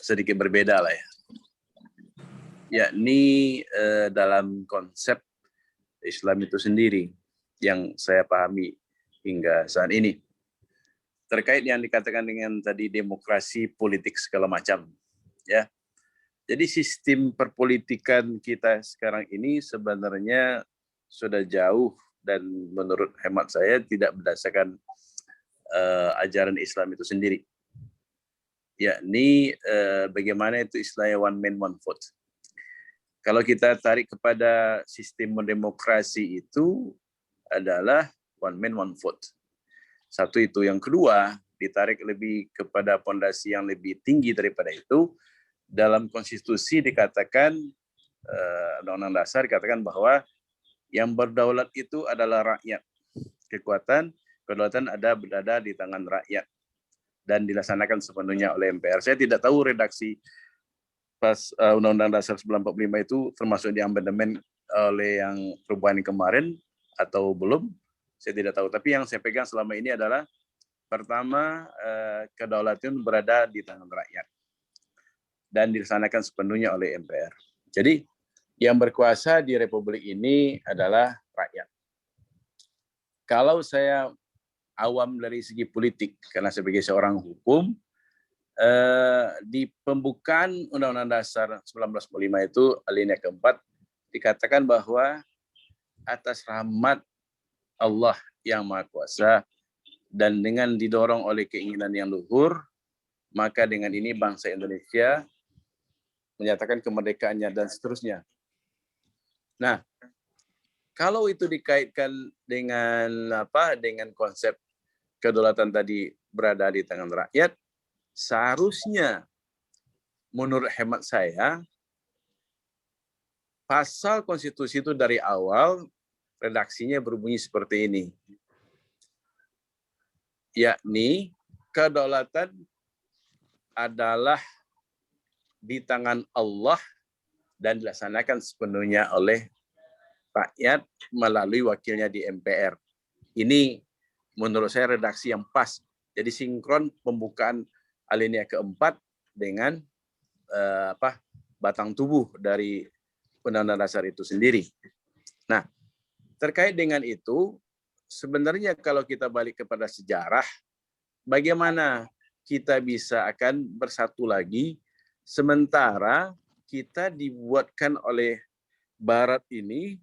sedikit berbeda lah ya, yakni dalam konsep Islam itu sendiri yang saya pahami hingga saat ini terkait yang dikatakan dengan tadi demokrasi politik segala macam ya. Jadi sistem perpolitikan kita sekarang ini sebenarnya sudah jauh, dan menurut hemat saya tidak berdasarkan ajaran Islam itu sendiri, yakni bagaimana itu istilahnya one man one vote. Kalau kita tarik kepada sistem demokrasi itu adalah one man one vote. Satu itu. Yang kedua, ditarik lebih kepada pondasi yang lebih tinggi daripada itu. Dalam konstitusi dikatakan, Undang-Undang Dasar dikatakan bahwa yang berdaulat itu adalah rakyat. Kedaulatan berada di tangan rakyat dan dilaksanakan sepenuhnya oleh MPR. Saya tidak tahu redaksi pas Undang-Undang Dasar 1945 itu termasuk di amandemen oleh yang perubahan kemarin atau belum, saya tidak tahu. Tapi yang saya pegang selama ini adalah pertama, kedaulatan berada di tangan rakyat dan dilaksanakan sepenuhnya oleh MPR. Jadi yang berkuasa di Republik ini adalah rakyat. Kalau saya awam dari segi politik, karena sebagai seorang hukum, di pembukaan Undang-Undang Dasar 1945 itu alinea keempat dikatakan bahwa atas rahmat Allah yang Maha Kuasa dan dengan didorong oleh keinginan yang luhur, maka dengan ini bangsa Indonesia menyatakan kemerdekaannya dan seterusnya. Nah, kalau itu dikaitkan dengan konsep kedaulatan tadi berada di tangan rakyat, seharusnya menurut hemat saya, pasal konstitusi itu dari awal redaksinya berbunyi seperti ini. Yakni kedaulatan adalah di tangan Allah dan dilaksanakan sepenuhnya oleh rakyat melalui wakilnya di MPR. Ini menurut saya redaksi yang pas. Jadi sinkron pembukaan alinea keempat dengan batang tubuh dari Undang-Undang Dasar itu sendiri. Nah, terkait dengan itu, sebenarnya kalau kita balik kepada sejarah, bagaimana kita bisa akan bersatu lagi sementara kita dibuatkan oleh Barat ini,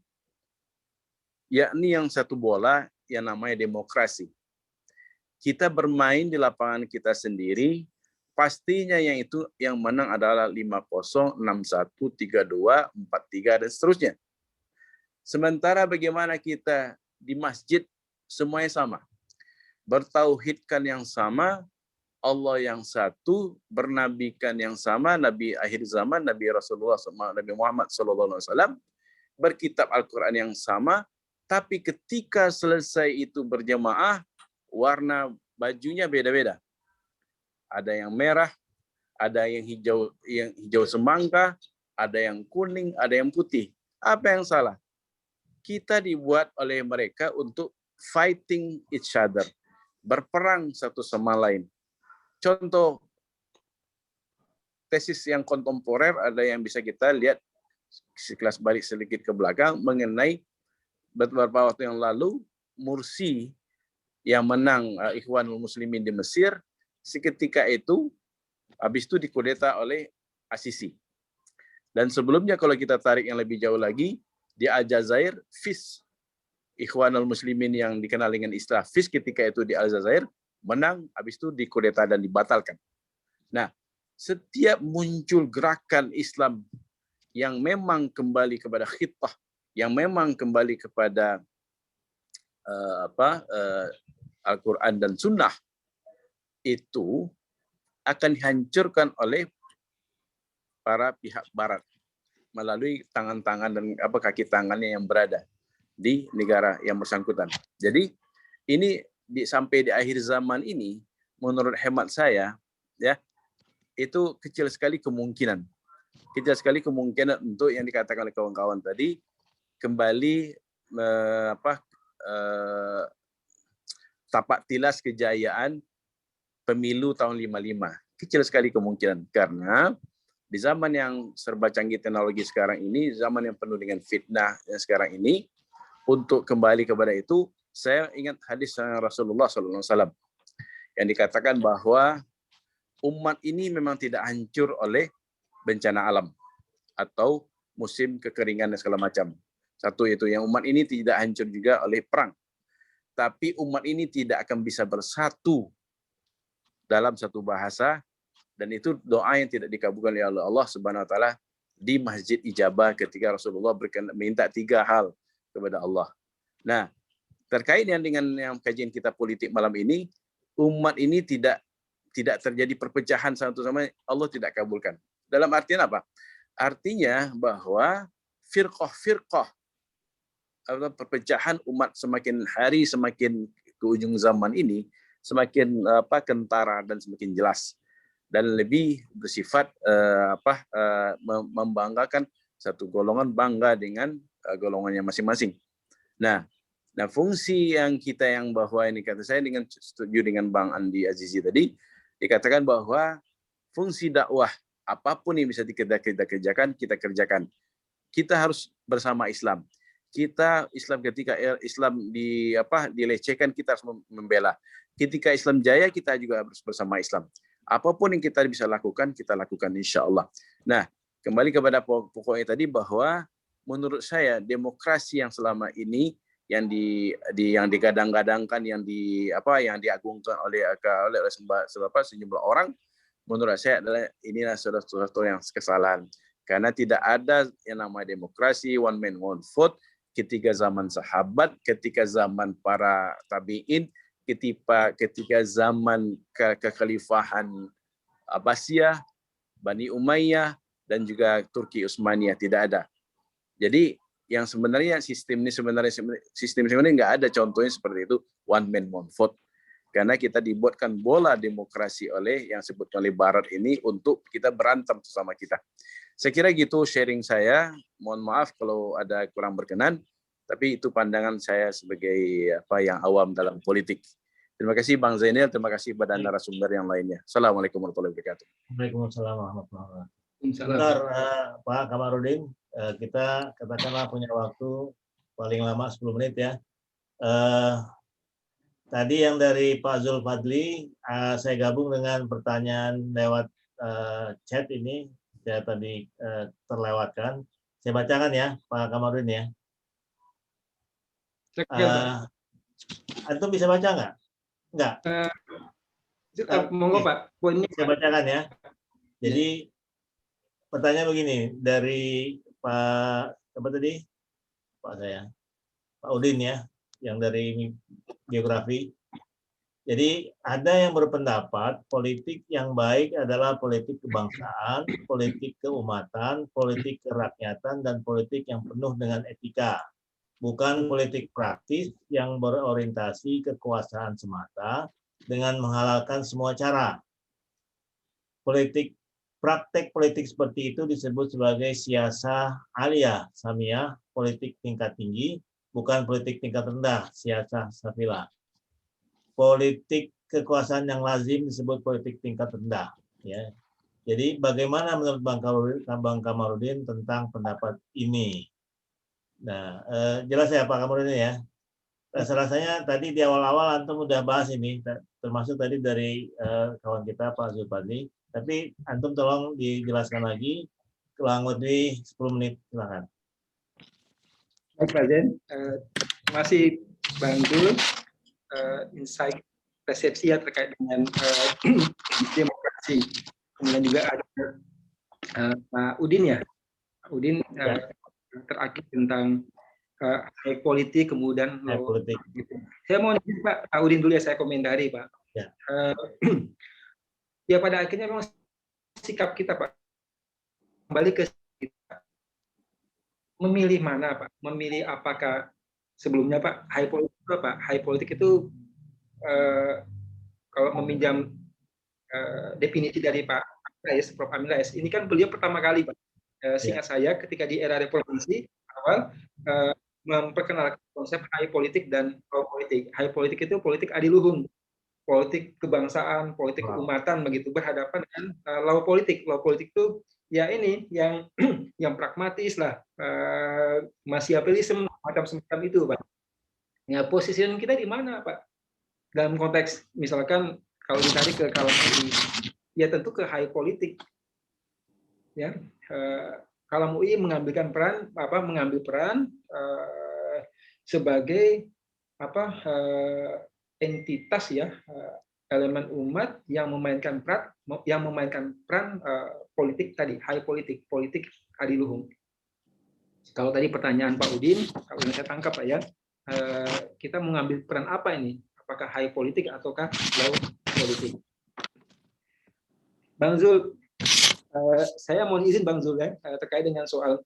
yakni yang satu bola yang namanya demokrasi. Kita bermain di lapangan kita sendiri, pastinya yang menang adalah 5-0, 6-1, 3-2, 4-3, dan seterusnya. Sementara bagaimana kita di masjid semuanya sama, bertauhidkan yang sama, Allah yang satu, bernabikan yang sama, Nabi akhir zaman, Nabi Rasulullah, Nabi Muhammad SAW, berkitab Al-Quran yang sama, tapi ketika selesai itu berjamaah, warna bajunya beda-beda. Ada yang merah, ada yang hijau semangka, ada yang kuning, ada yang putih. Apa yang salah? Kita dibuat oleh mereka untuk fighting each other, berperang satu sama lain. Contoh tesis yang kontemporer ada yang bisa kita lihat sekelas balik sedikit ke belakang mengenai beberapa waktu yang lalu Mursi yang menang Ikhwanul Muslimin di Mesir, seketika itu habis itu dikudeta oleh Asisi. Dan sebelumnya kalau kita tarik yang lebih jauh lagi, di Aljazair, FIS Ikhwanul Muslimin yang dikenal dengan istilah FIS ketika itu di Aljazair menang, habis itu dikudeta dan dibatalkan. Nah, setiap muncul gerakan Islam yang memang kembali kepada khitbah, yang memang kembali kepada Al-Quran dan Sunnah, itu akan dihancurkan oleh para pihak Barat melalui tangan-tangan dan kaki tangannya yang berada di negara yang bersangkutan. Jadi ini sampai di akhir zaman ini, menurut hemat saya, ya, itu kecil sekali kemungkinan untuk yang dikatakan oleh kawan-kawan tadi kembali tapak tilas kejayaan pemilu tahun 55. Kecil sekali kemungkinan karena di zaman yang serba canggih teknologi sekarang ini, zaman yang penuh dengan fitnah yang sekarang ini, untuk kembali kepada itu, saya ingat hadis Rasulullah SAW yang dikatakan bahwa umat ini memang tidak hancur oleh bencana alam atau musim kekeringan dan segala macam. Satu itu, yang umat ini tidak hancur juga oleh perang. Tapi umat ini tidak akan bisa bersatu dalam satu bahasa, dan itu doa yang tidak dikabulkan oleh Allah Subhanahu wa taala di Masjid Ijabah ketika Rasulullah minta 3 hal kepada Allah. Nah, terkait dengan yang kajian kita politik malam ini, umat ini tidak terjadi perpecahan satu sama lain, Allah tidak kabulkan. Dalam artian apa? Artinya bahwa firqah atau perpecahan umat semakin hari semakin ke ujung zaman ini semakin kentara dan semakin jelas dan lebih bersifat membanggakan satu golongan bangga dengan golongannya masing-masing. Nah, fungsi yang bahwa ini kata saya dengan setuju dengan Bang Andi Azizi tadi, dikatakan bahwa fungsi dakwah apapun yang bisa kita kerjakan, kita kerjakan. Kita harus bersama Islam. Islam ketika Islam dilecehkan, kita harus membela. Ketika Islam jaya, kita juga harus bersama Islam. Apapun yang kita bisa lakukan, kita lakukan insya Allah. Nah, kembali kepada pokoknya tadi bahwa menurut saya demokrasi yang selama ini yang digadang-gadangkan, yang diagungkan oleh sejumlah orang, menurut saya inilah sesuatu yang kesalahan. Karena tidak ada yang namanya demokrasi, one man, one vote, ketika zaman sahabat, ketika zaman para tabi'in, ketika zaman kekhalifahan Abbasiyah, Bani Umayyah, dan juga Turki Utsmaniyah, tidak ada. Jadi yang sebenarnya sistem ini sebenarnya nggak ada contohnya seperti itu, one man one vote. Karena kita dibuatkan bola demokrasi oleh yang disebut oleh Barat ini untuk kita berantem sama kita. Saya kira gitu sharing saya. Mohon maaf kalau ada kurang berkenan, tapi itu pandangan saya sebagai yang awam dalam politik. Terima kasih Bang Zainal, terima kasih pada narasumber yang lainnya. Assalamualaikum warahmatullahi wabarakatuh. Waalaikumsalam warahmatullahi wabarakatuh. Salam. Bentar, Pak Kamarudin, kita katakanlah punya waktu paling lama 10 menit ya. Tadi yang dari Pak Zulfadli, saya gabung dengan pertanyaan lewat chat ini, saya tadi terlewatkan. Saya bacakan ya, Pak Kamarudin ya. Antum bisa baca nggak? Nggak. Monggo Pak, poinnya saya bacakan ya. Jadi pertanyaan begini dari Pak Udin ya, yang dari geografi. Jadi ada yang berpendapat politik yang baik adalah politik kebangsaan, politik keumatan, politik kerakyatan, dan politik yang penuh dengan etika. Bukan politik praktis yang berorientasi kekuasaan semata dengan menghalalkan semua cara. Praktek politik seperti itu disebut sebagai siasah aliyah samiyah, politik tingkat tinggi, bukan politik tingkat rendah, siasah safila. Politik kekuasaan yang lazim disebut politik tingkat rendah. Ya. Jadi bagaimana menurut Bang Kamarudin tentang pendapat ini? Nah, jelas ya Pak Kamarudin ya. Rasanya tadi di awal-awal antum udah bahas ini, termasuk tadi dari kawan kita Pak Zulfadli. Tapi antum tolong dijelaskan lagi, kurang lebih 10 menit, silakan. Baik Pak Zen, terima kasih Bang Zul, insight persepsi ya terkait dengan demokrasi. Kemudian juga ada Pak Udin ya, Pak Udin terakhir tentang high politik, kemudian politik. Saya mau Pak Udin dulu ya, saya komentari Pak. Ya. Ya pada akhirnya memang sikap kita Pak kembali ke kita. Memilih mana Pak? Memilih apakah sebelumnya Pak high politik itu apa? High politik itu kalau meminjam definisi dari Pak Rais, Prof. Amin Rais, ini kan beliau pertama kali Pak. Seingat saya ketika di era reformasi awal memperkenalkan konsep high politik dan low politik. High politik itu politik adiluhung, politik kebangsaan, politik keumatan begitu, berhadapan dengan low politik. Low politik itu ya ini yang pragmatis lah, Machiavellism macam semacam itu Pak. Ya posisi kita di mana Pak? Dalam konteks misalkan kalau ditarik ke kalangan UI, ya tentu ke high politik. Ya, kalam UI mengambil peran sebagai entitas ya, elemen umat yang memainkan peran politik tadi, high politik, politik adiluhung. Kalau tadi pertanyaan Pak Udin, kalau saya tangkap Pak ya, kita mengambil peran apa ini? Apakah high politik ataukah low politik? Bang Zul, saya mohon izin Bang Zul ya, terkait dengan soal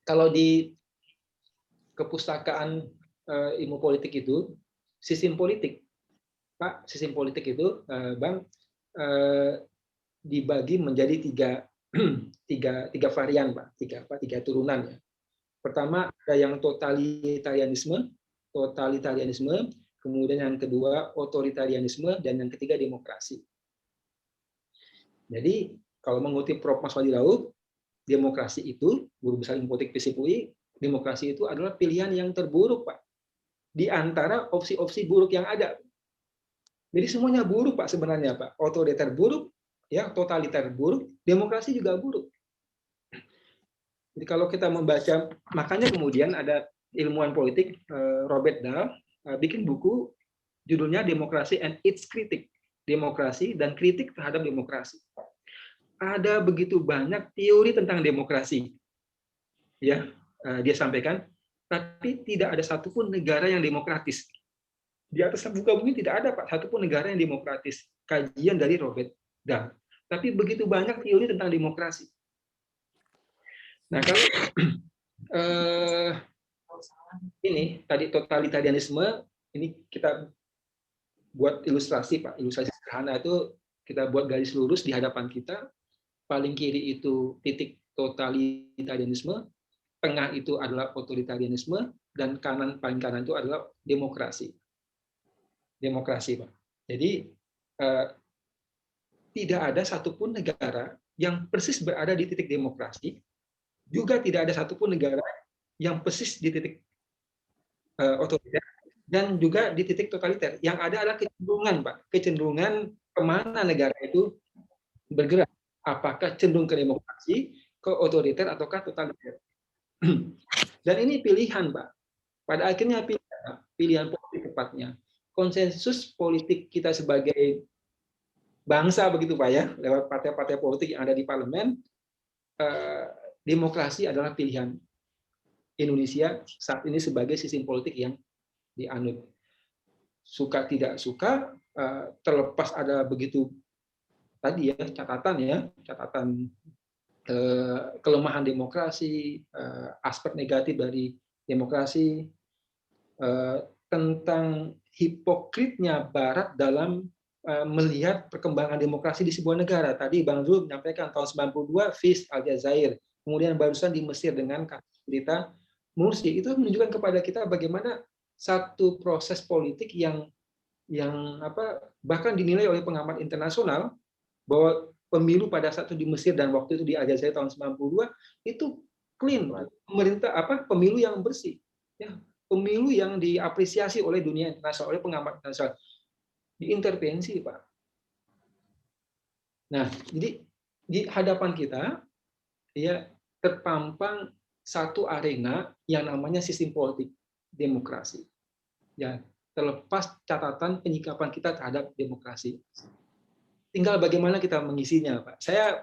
kalau di kepustakaan ilmu politik itu sistem politik Pak, sistem politik itu Bang dibagi menjadi tiga varian Pak, tiga turunan ya. Pertama ada yang totalitarianisme, kemudian yang kedua otoritarianisme, dan yang ketiga demokrasi. Jadi kalau mengutip Prof. Mas Wadi Rauf, demokrasi itu, guru besar ilmu politik FISIP UI, demokrasi itu adalah pilihan yang terburuk, Pak. Di antara opsi-opsi buruk yang ada. Jadi semuanya buruk, Pak, sebenarnya, Pak. Otoriter buruk, ya, totaliter buruk, demokrasi juga buruk. Jadi kalau kita membaca, makanya kemudian ada ilmuwan politik, Robert Dahl, bikin buku judulnya Demokrasi and Its Critic. Demokrasi dan kritik terhadap demokrasi. Ada begitu banyak teori tentang demokrasi, ya dia sampaikan, tapi tidak ada satupun negara yang demokratis. Di atas muka bumi tidak ada Pak satupun negara yang demokratis. Kajian dari Robert Dahl. Tapi begitu banyak teori tentang demokrasi. Nah kalau ini tadi totalitarianisme, ini kita buat ilustrasi Pak, ilustrasi sederhana itu kita buat garis lurus di hadapan kita. Paling kiri itu titik totalitarianisme, tengah itu adalah otoritarianisme, dan paling kanan itu adalah demokrasi. Demokrasi, Pak. Jadi tidak ada satupun negara yang persis berada di titik demokrasi, juga tidak ada satupun negara yang persis di titik otoriter, dan juga di titik totaliter. Yang ada adalah kecenderungan, Pak. Kecenderungan kemana negara itu bergerak. Apakah cenderung ke demokrasi, ke otoriter, ataukah totaliter. Dan ini pilihan, Pak. Pada akhirnya pilihan politik tepatnya. Konsensus politik kita sebagai bangsa begitu Pak ya, lewat partai-partai politik yang ada di parlemen, demokrasi adalah pilihan Indonesia saat ini sebagai sistem politik yang dianut. Suka tidak suka, terlepas ada begitu tadi ya catatan kelemahan demokrasi, aspek negatif dari demokrasi, tentang hipokritnya Barat dalam melihat perkembangan demokrasi di sebuah negara. Tadi Bang Zul menyampaikan tahun 92 Fis Aljazair, kemudian barusan di Mesir dengan kasus berita Mursi, itu menunjukkan kepada kita bagaimana satu proses politik yang bahkan dinilai oleh pengamat internasional bahwa pemilu pada saat itu di Mesir dan waktu itu di Aljazair tahun 92 itu clean, pemerintah pemilu yang bersih, ya, pemilu yang diapresiasi oleh dunia internasional, oleh pengamat internasional. Diintervensi, Pak. Nah, jadi di hadapan kita ya terpampang satu arena yang namanya sistem politik demokrasi. Ya, terlepas catatan penyikapan kita terhadap demokrasi. Tinggal bagaimana kita mengisinya, Pak. Saya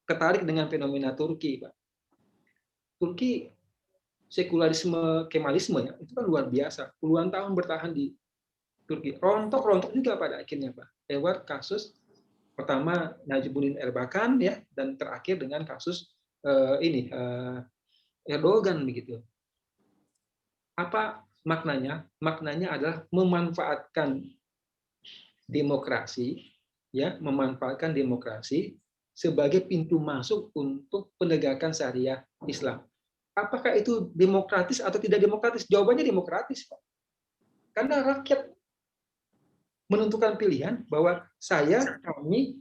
tertarik dengan fenomena Turki, Pak. Turki sekularisme Kemalisme ya, itu kan luar biasa. Puluhan tahun bertahan di Turki. Rontok juga pada akhirnya, Pak. Lewat kasus pertama Najibuddin Erbakan ya, dan terakhir dengan kasus Erdogan begitu. Apa maknanya? Maknanya adalah memanfaatkan demokrasi ya, memanfaatkan demokrasi sebagai pintu masuk untuk penegakan syariah Islam. Apakah itu demokratis atau tidak demokratis? Jawabannya demokratis, Pak. Karena rakyat menentukan pilihan bahwa kami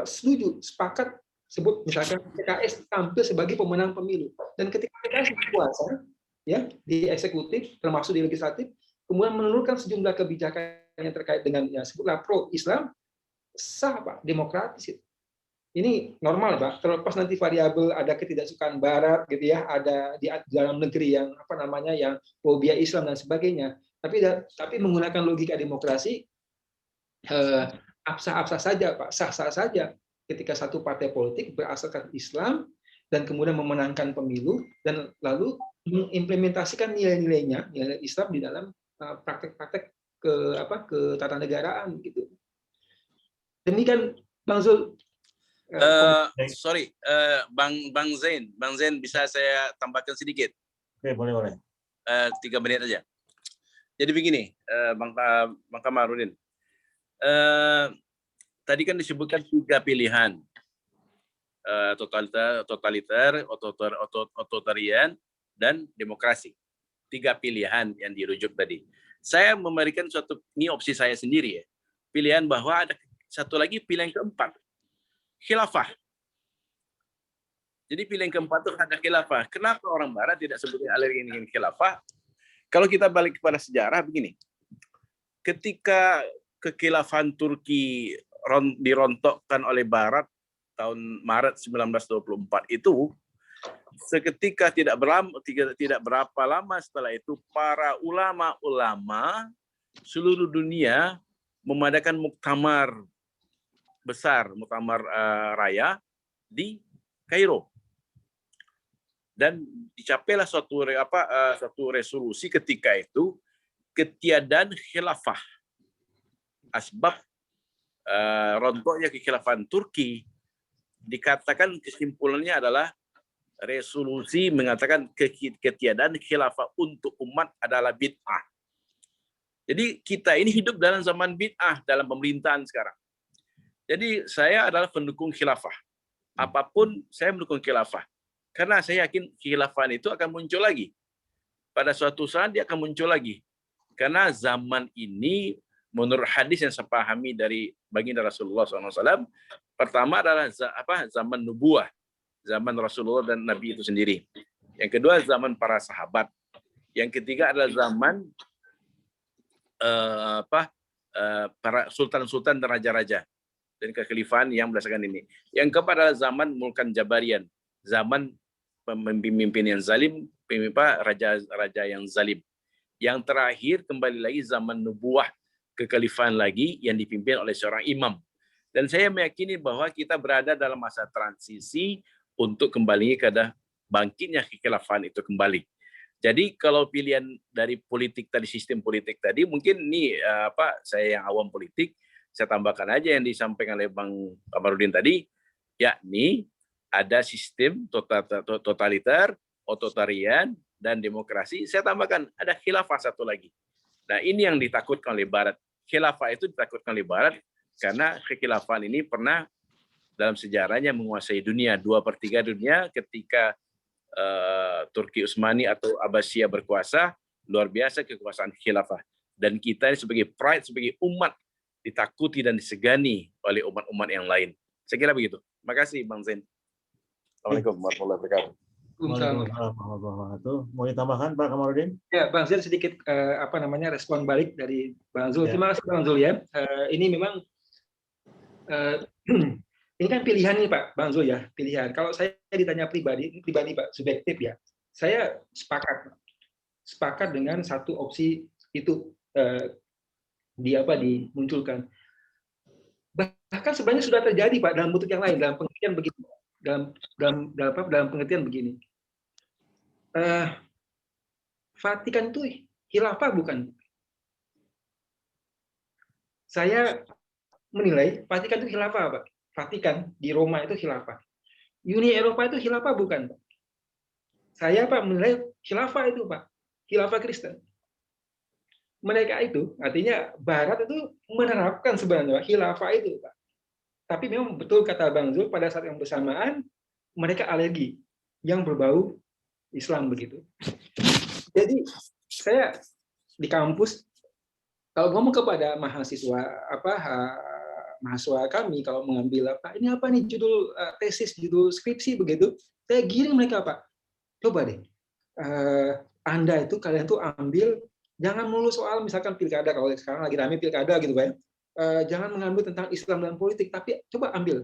setuju, sepakat, sebut misalkan PKS tampil sebagai pemenang pemilu. Dan ketika PKS berkuasa, ya di eksekutif termasuk di legislatif, kemudian menurunkan sejumlah kebijakan yang terkait dengan ya sebutlah pro-Islam, sah Pak, demokratis itu. Ini normal Pak, terlepas nanti variabel ada ketidaksukaan Barat gitu ya, ada di dalam negeri yang yang fobia Islam dan sebagainya. Tapi menggunakan logika demokrasi, absah-absah saja Pak, sah-sah saja ketika satu partai politik berasaskan Islam dan kemudian memenangkan pemilu dan lalu mengimplementasikan nilai-nilainya, nilai Islam di dalam praktek-praktek ketatanegaraan gitu. Demikian Bang Zul. Bang Zain bisa saya tambahkan sedikit? Oke, boleh. 3 menit aja. Jadi begini, Bang Kamarudin. Tadi kan disebutkan 3 pilihan. Totaliter, otoritarian, dan demokrasi. 3 pilihan yang dirujuk tadi. Saya memberikan ini opsi saya sendiri ya. Pilihan bahwa ada satu lagi pilihan keempat. Khilafah. Jadi pilihan keempat itu ada khilafah. Kenapa orang Barat tidak sebutnya alergi dengan khilafah? Kalau kita balik kepada sejarah begini. Ketika kekhilafan Turki dirontokkan oleh Barat tahun Maret 1924 itu, seketika tidak berapa lama setelah itu para ulama-ulama seluruh dunia mengadakan muktamar besar, muktamar raya di Kairo. Dan dicapailah suatu resolusi ketika itu ketiadaan khilafah. Asbab rontoknya kekhilafan Turki, dikatakan kesimpulannya adalah resolusi mengatakan ketiadaan khilafah untuk umat adalah bid'ah. Jadi kita ini hidup dalam zaman bid'ah dalam pemerintahan sekarang. Jadi saya adalah pendukung khilafah. Apapun saya mendukung khilafah. Karena saya yakin khilafah itu akan muncul lagi. Pada suatu saat dia akan muncul lagi. Karena zaman ini menurut hadis yang saya pahami dari baginda Rasulullah SAW, pertama adalah zaman nubuah, zaman Rasulullah dan Nabi itu sendiri. Yang kedua zaman para sahabat. Yang ketiga adalah zaman para sultan-sultan dan raja-raja dan kekhalifahan yang berdasarkan ini. Yang keempat adalah zaman Mulkan Jabarian, zaman pemimpin yang zalim, raja-raja yang zalim. Yang terakhir kembali lagi zaman nubuah, kekhalifahan lagi yang dipimpin oleh seorang imam. Dan saya meyakini bahwa kita berada dalam masa transisi untuk kembali kepada bangkitnya kekhilafan itu kembali. Jadi kalau pilihan dari politik tadi, sistem politik tadi, mungkin ini saya yang awam politik, saya tambahkan aja yang disampaikan oleh Bang Kamarudin tadi, yakni ada sistem totaliter, otoritarian, dan demokrasi. Saya tambahkan ada khilafah satu lagi. Nah ini yang ditakutkan oleh Barat. Khilafah itu ditakutkan oleh Barat karena kekhilafan ini pernah dalam sejarahnya menguasai dunia, 2/3 dunia ketika Turki Utsmani atau Abbasiyah berkuasa, luar biasa kekuasaan khilafah. Dan kita sebagai pride, sebagai umat, ditakuti dan disegani oleh umat-umat yang lain. Saya kira begitu. Terima kasih Bang Zain. Assalamualaikum warahmatullahi wabarakatuh. Waalaikumsalam warahmatullahi wabarakatuh. Mau ditambahkan Pak Kamarudin? Ya, Bang Zul sedikit respon balik dari Bang Zul. Terima kasih Bang Zul ya. Ini memang ini kan pilihan nih Pak Bang Zul ya, pilihan. Kalau saya ditanya pribadi Pak, subjektif ya. Saya sepakat dengan satu opsi itu dimunculkan. Bahkan sebenarnya sudah terjadi Pak dalam bentuk yang lain, dalam pengertian begini. Dalam pengertian begini. Vatikan itu khilafah bukan? Saya menilai Vatikan itu khilafah, Pak. Vatikan di Roma itu khilafah. Uni Eropa itu khilafah bukan, Pak? Saya Pak menilai khilafah itu, Pak. Khilafah Kristen. Mereka itu, artinya Barat itu menerapkan sebenarnya khilafah itu, Pak. Tapi memang betul kata Bang Zul, pada saat yang bersamaan mereka alergi yang berbau Islam begitu. Jadi saya di kampus kalau ngomong kepada mahasiswa kami kalau mengambil ini apa nih judul tesis, judul skripsi begitu, saya giring mereka Pak. Coba deh, kalian tuh ambil, jangan melulu soal misalkan pilkada, kalau sekarang lagi rame pilkada gitu Pak. Jangan mengambil tentang Islam dan politik, tapi coba ambil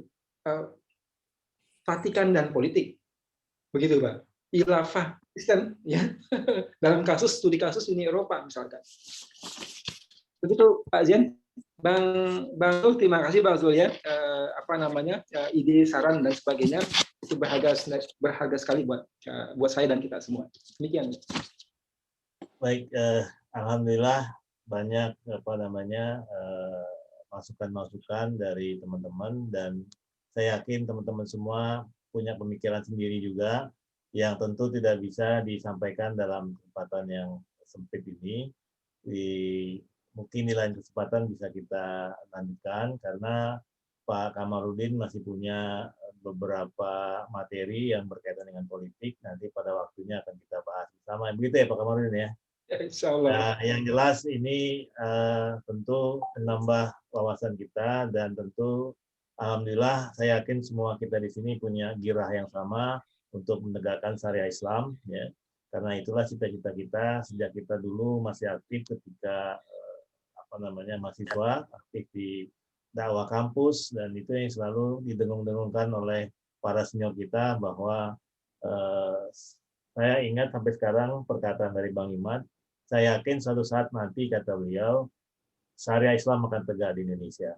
Vatikan dan politik, begitu Pak. Khilafah Kristen ya dalam studi kasus Uni Eropa misalkan. Begitu Pak Zain. Bang Zul, terima kasih Bang Zul ya, ide, saran dan sebagainya itu berharga sekali buat saya dan kita semua. Demikian. Baik, alhamdulillah banyak masukan-masukan dari teman-teman, dan saya yakin teman-teman semua punya pemikiran sendiri juga yang tentu tidak bisa disampaikan dalam kesempatan yang sempit ini. Mungkin di lain kesempatan bisa kita lanjutkan karena Pak Kamarudin masih punya beberapa materi yang berkaitan dengan politik. Nanti pada waktunya akan kita bahas bersama. Begitu ya Pak Kamarudin ya? Insyaallah. Nah, yang jelas ini tentu menambah wawasan kita, dan tentu alhamdulillah saya yakin semua kita di sini punya girah yang sama untuk menegakkan syariah Islam ya. Karena itulah cita-cita kita sejak kita dulu masih aktif ketika mahasiswa, aktif di dakwah kampus, dan itu yang selalu didengung-dengungkan oleh para senior kita bahwa saya ingat sampai sekarang perkataan dari Bang Imad, saya yakin suatu saat nanti, kata beliau, syariah Islam akan tegak di Indonesia.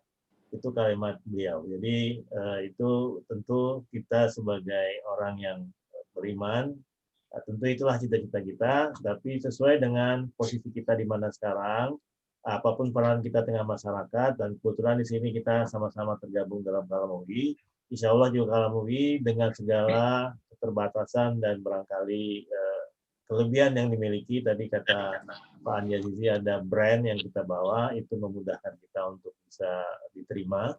Itu kalimat beliau. Jadi itu tentu kita sebagai orang yang beriman Tentu itulah cita-cita kita, tapi sesuai dengan posisi kita di mana sekarang, apapun peran kita tengah masyarakat, dan kebetulan di sini kita sama-sama tergabung dalam Kalam UI, insya Allah juga Kalam UI dengan segala keterbatasan dan barangkali kelebihan yang dimiliki, tadi kata Pak Andi Azizi ada brand yang kita bawa, itu memudahkan kita untuk bisa diterima,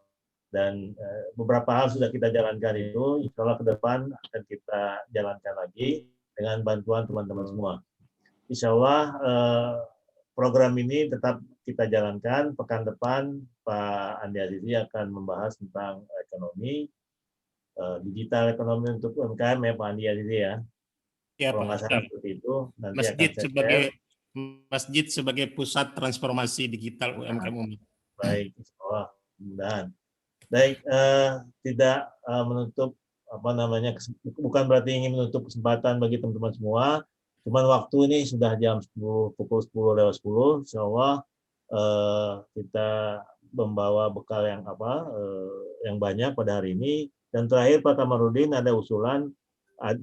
dan beberapa hal sudah kita jalankan itu, insya Allah ke depan akan kita jalankan lagi dengan bantuan teman-teman semua. Insya Allah program ini tetap kita jalankan. Pekan depan Pak Andi Azizi akan membahas tentang ekonomi, digital ekonomi untuk UMKM ya Pak Andi Azizi ya. Ya, kalau nggak salah Pak. seperti itu. Nanti Masjid akan saya sebagai share. masjid sebagai pusat transformasi digital UMKM umat. Baik, insyaallah, mudah-mudahan. Baik, tidak menutup apa namanya, bukan berarti ingin menutup kesempatan bagi teman-teman semua. Cuman waktu ini sudah jam 10, pukul 10 lewat 10. Insyaallah kita membawa bekal yang yang banyak pada hari ini. Dan terakhir Pak Kamarudin ada usulan,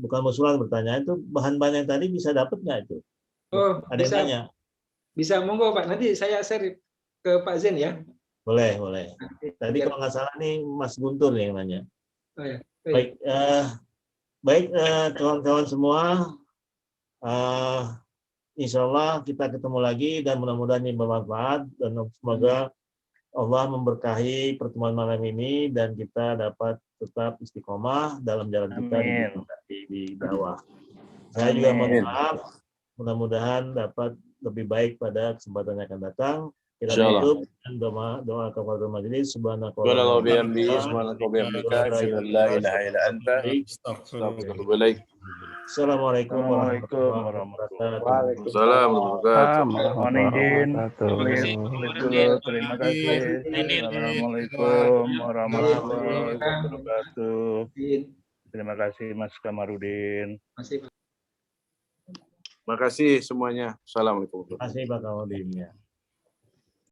bukan usulan, bertanya itu bahan-bahan yang tadi bisa dapat nggak itu? Oh, Ada bisa. yang tanya? Bisa, monggo Pak. Nanti saya share ke Pak Zen ya. Boleh, boleh. Tadi kalau nggak salah nih Mas Guntur yang nanya. Oh, ya. Baik, baik kawan-kawan semua. Insya Allah kita ketemu lagi dan mudah-mudahan ini bermanfaat dan semoga Allah memberkahi pertemuan malam ini dan kita dapat tetap istiqomah dalam jalan kita di dakwah. Saya juga mohon maaf, mudah-mudahan dapat lebih baik pada kesempatan yang akan datang. Kita tutup dengan doa kafaratul majelis. Subhanallah wa bihamdihi, Assalamualaikum warahmatullahi wabarakatuh. Terima kasih. Assalamualaikum warahmatullahi wabarakatuh. Terima kasih Mas Kamarudin. Terima kasih semuanya. Assalamualaikum. Terima kasih Pak Kamarudin.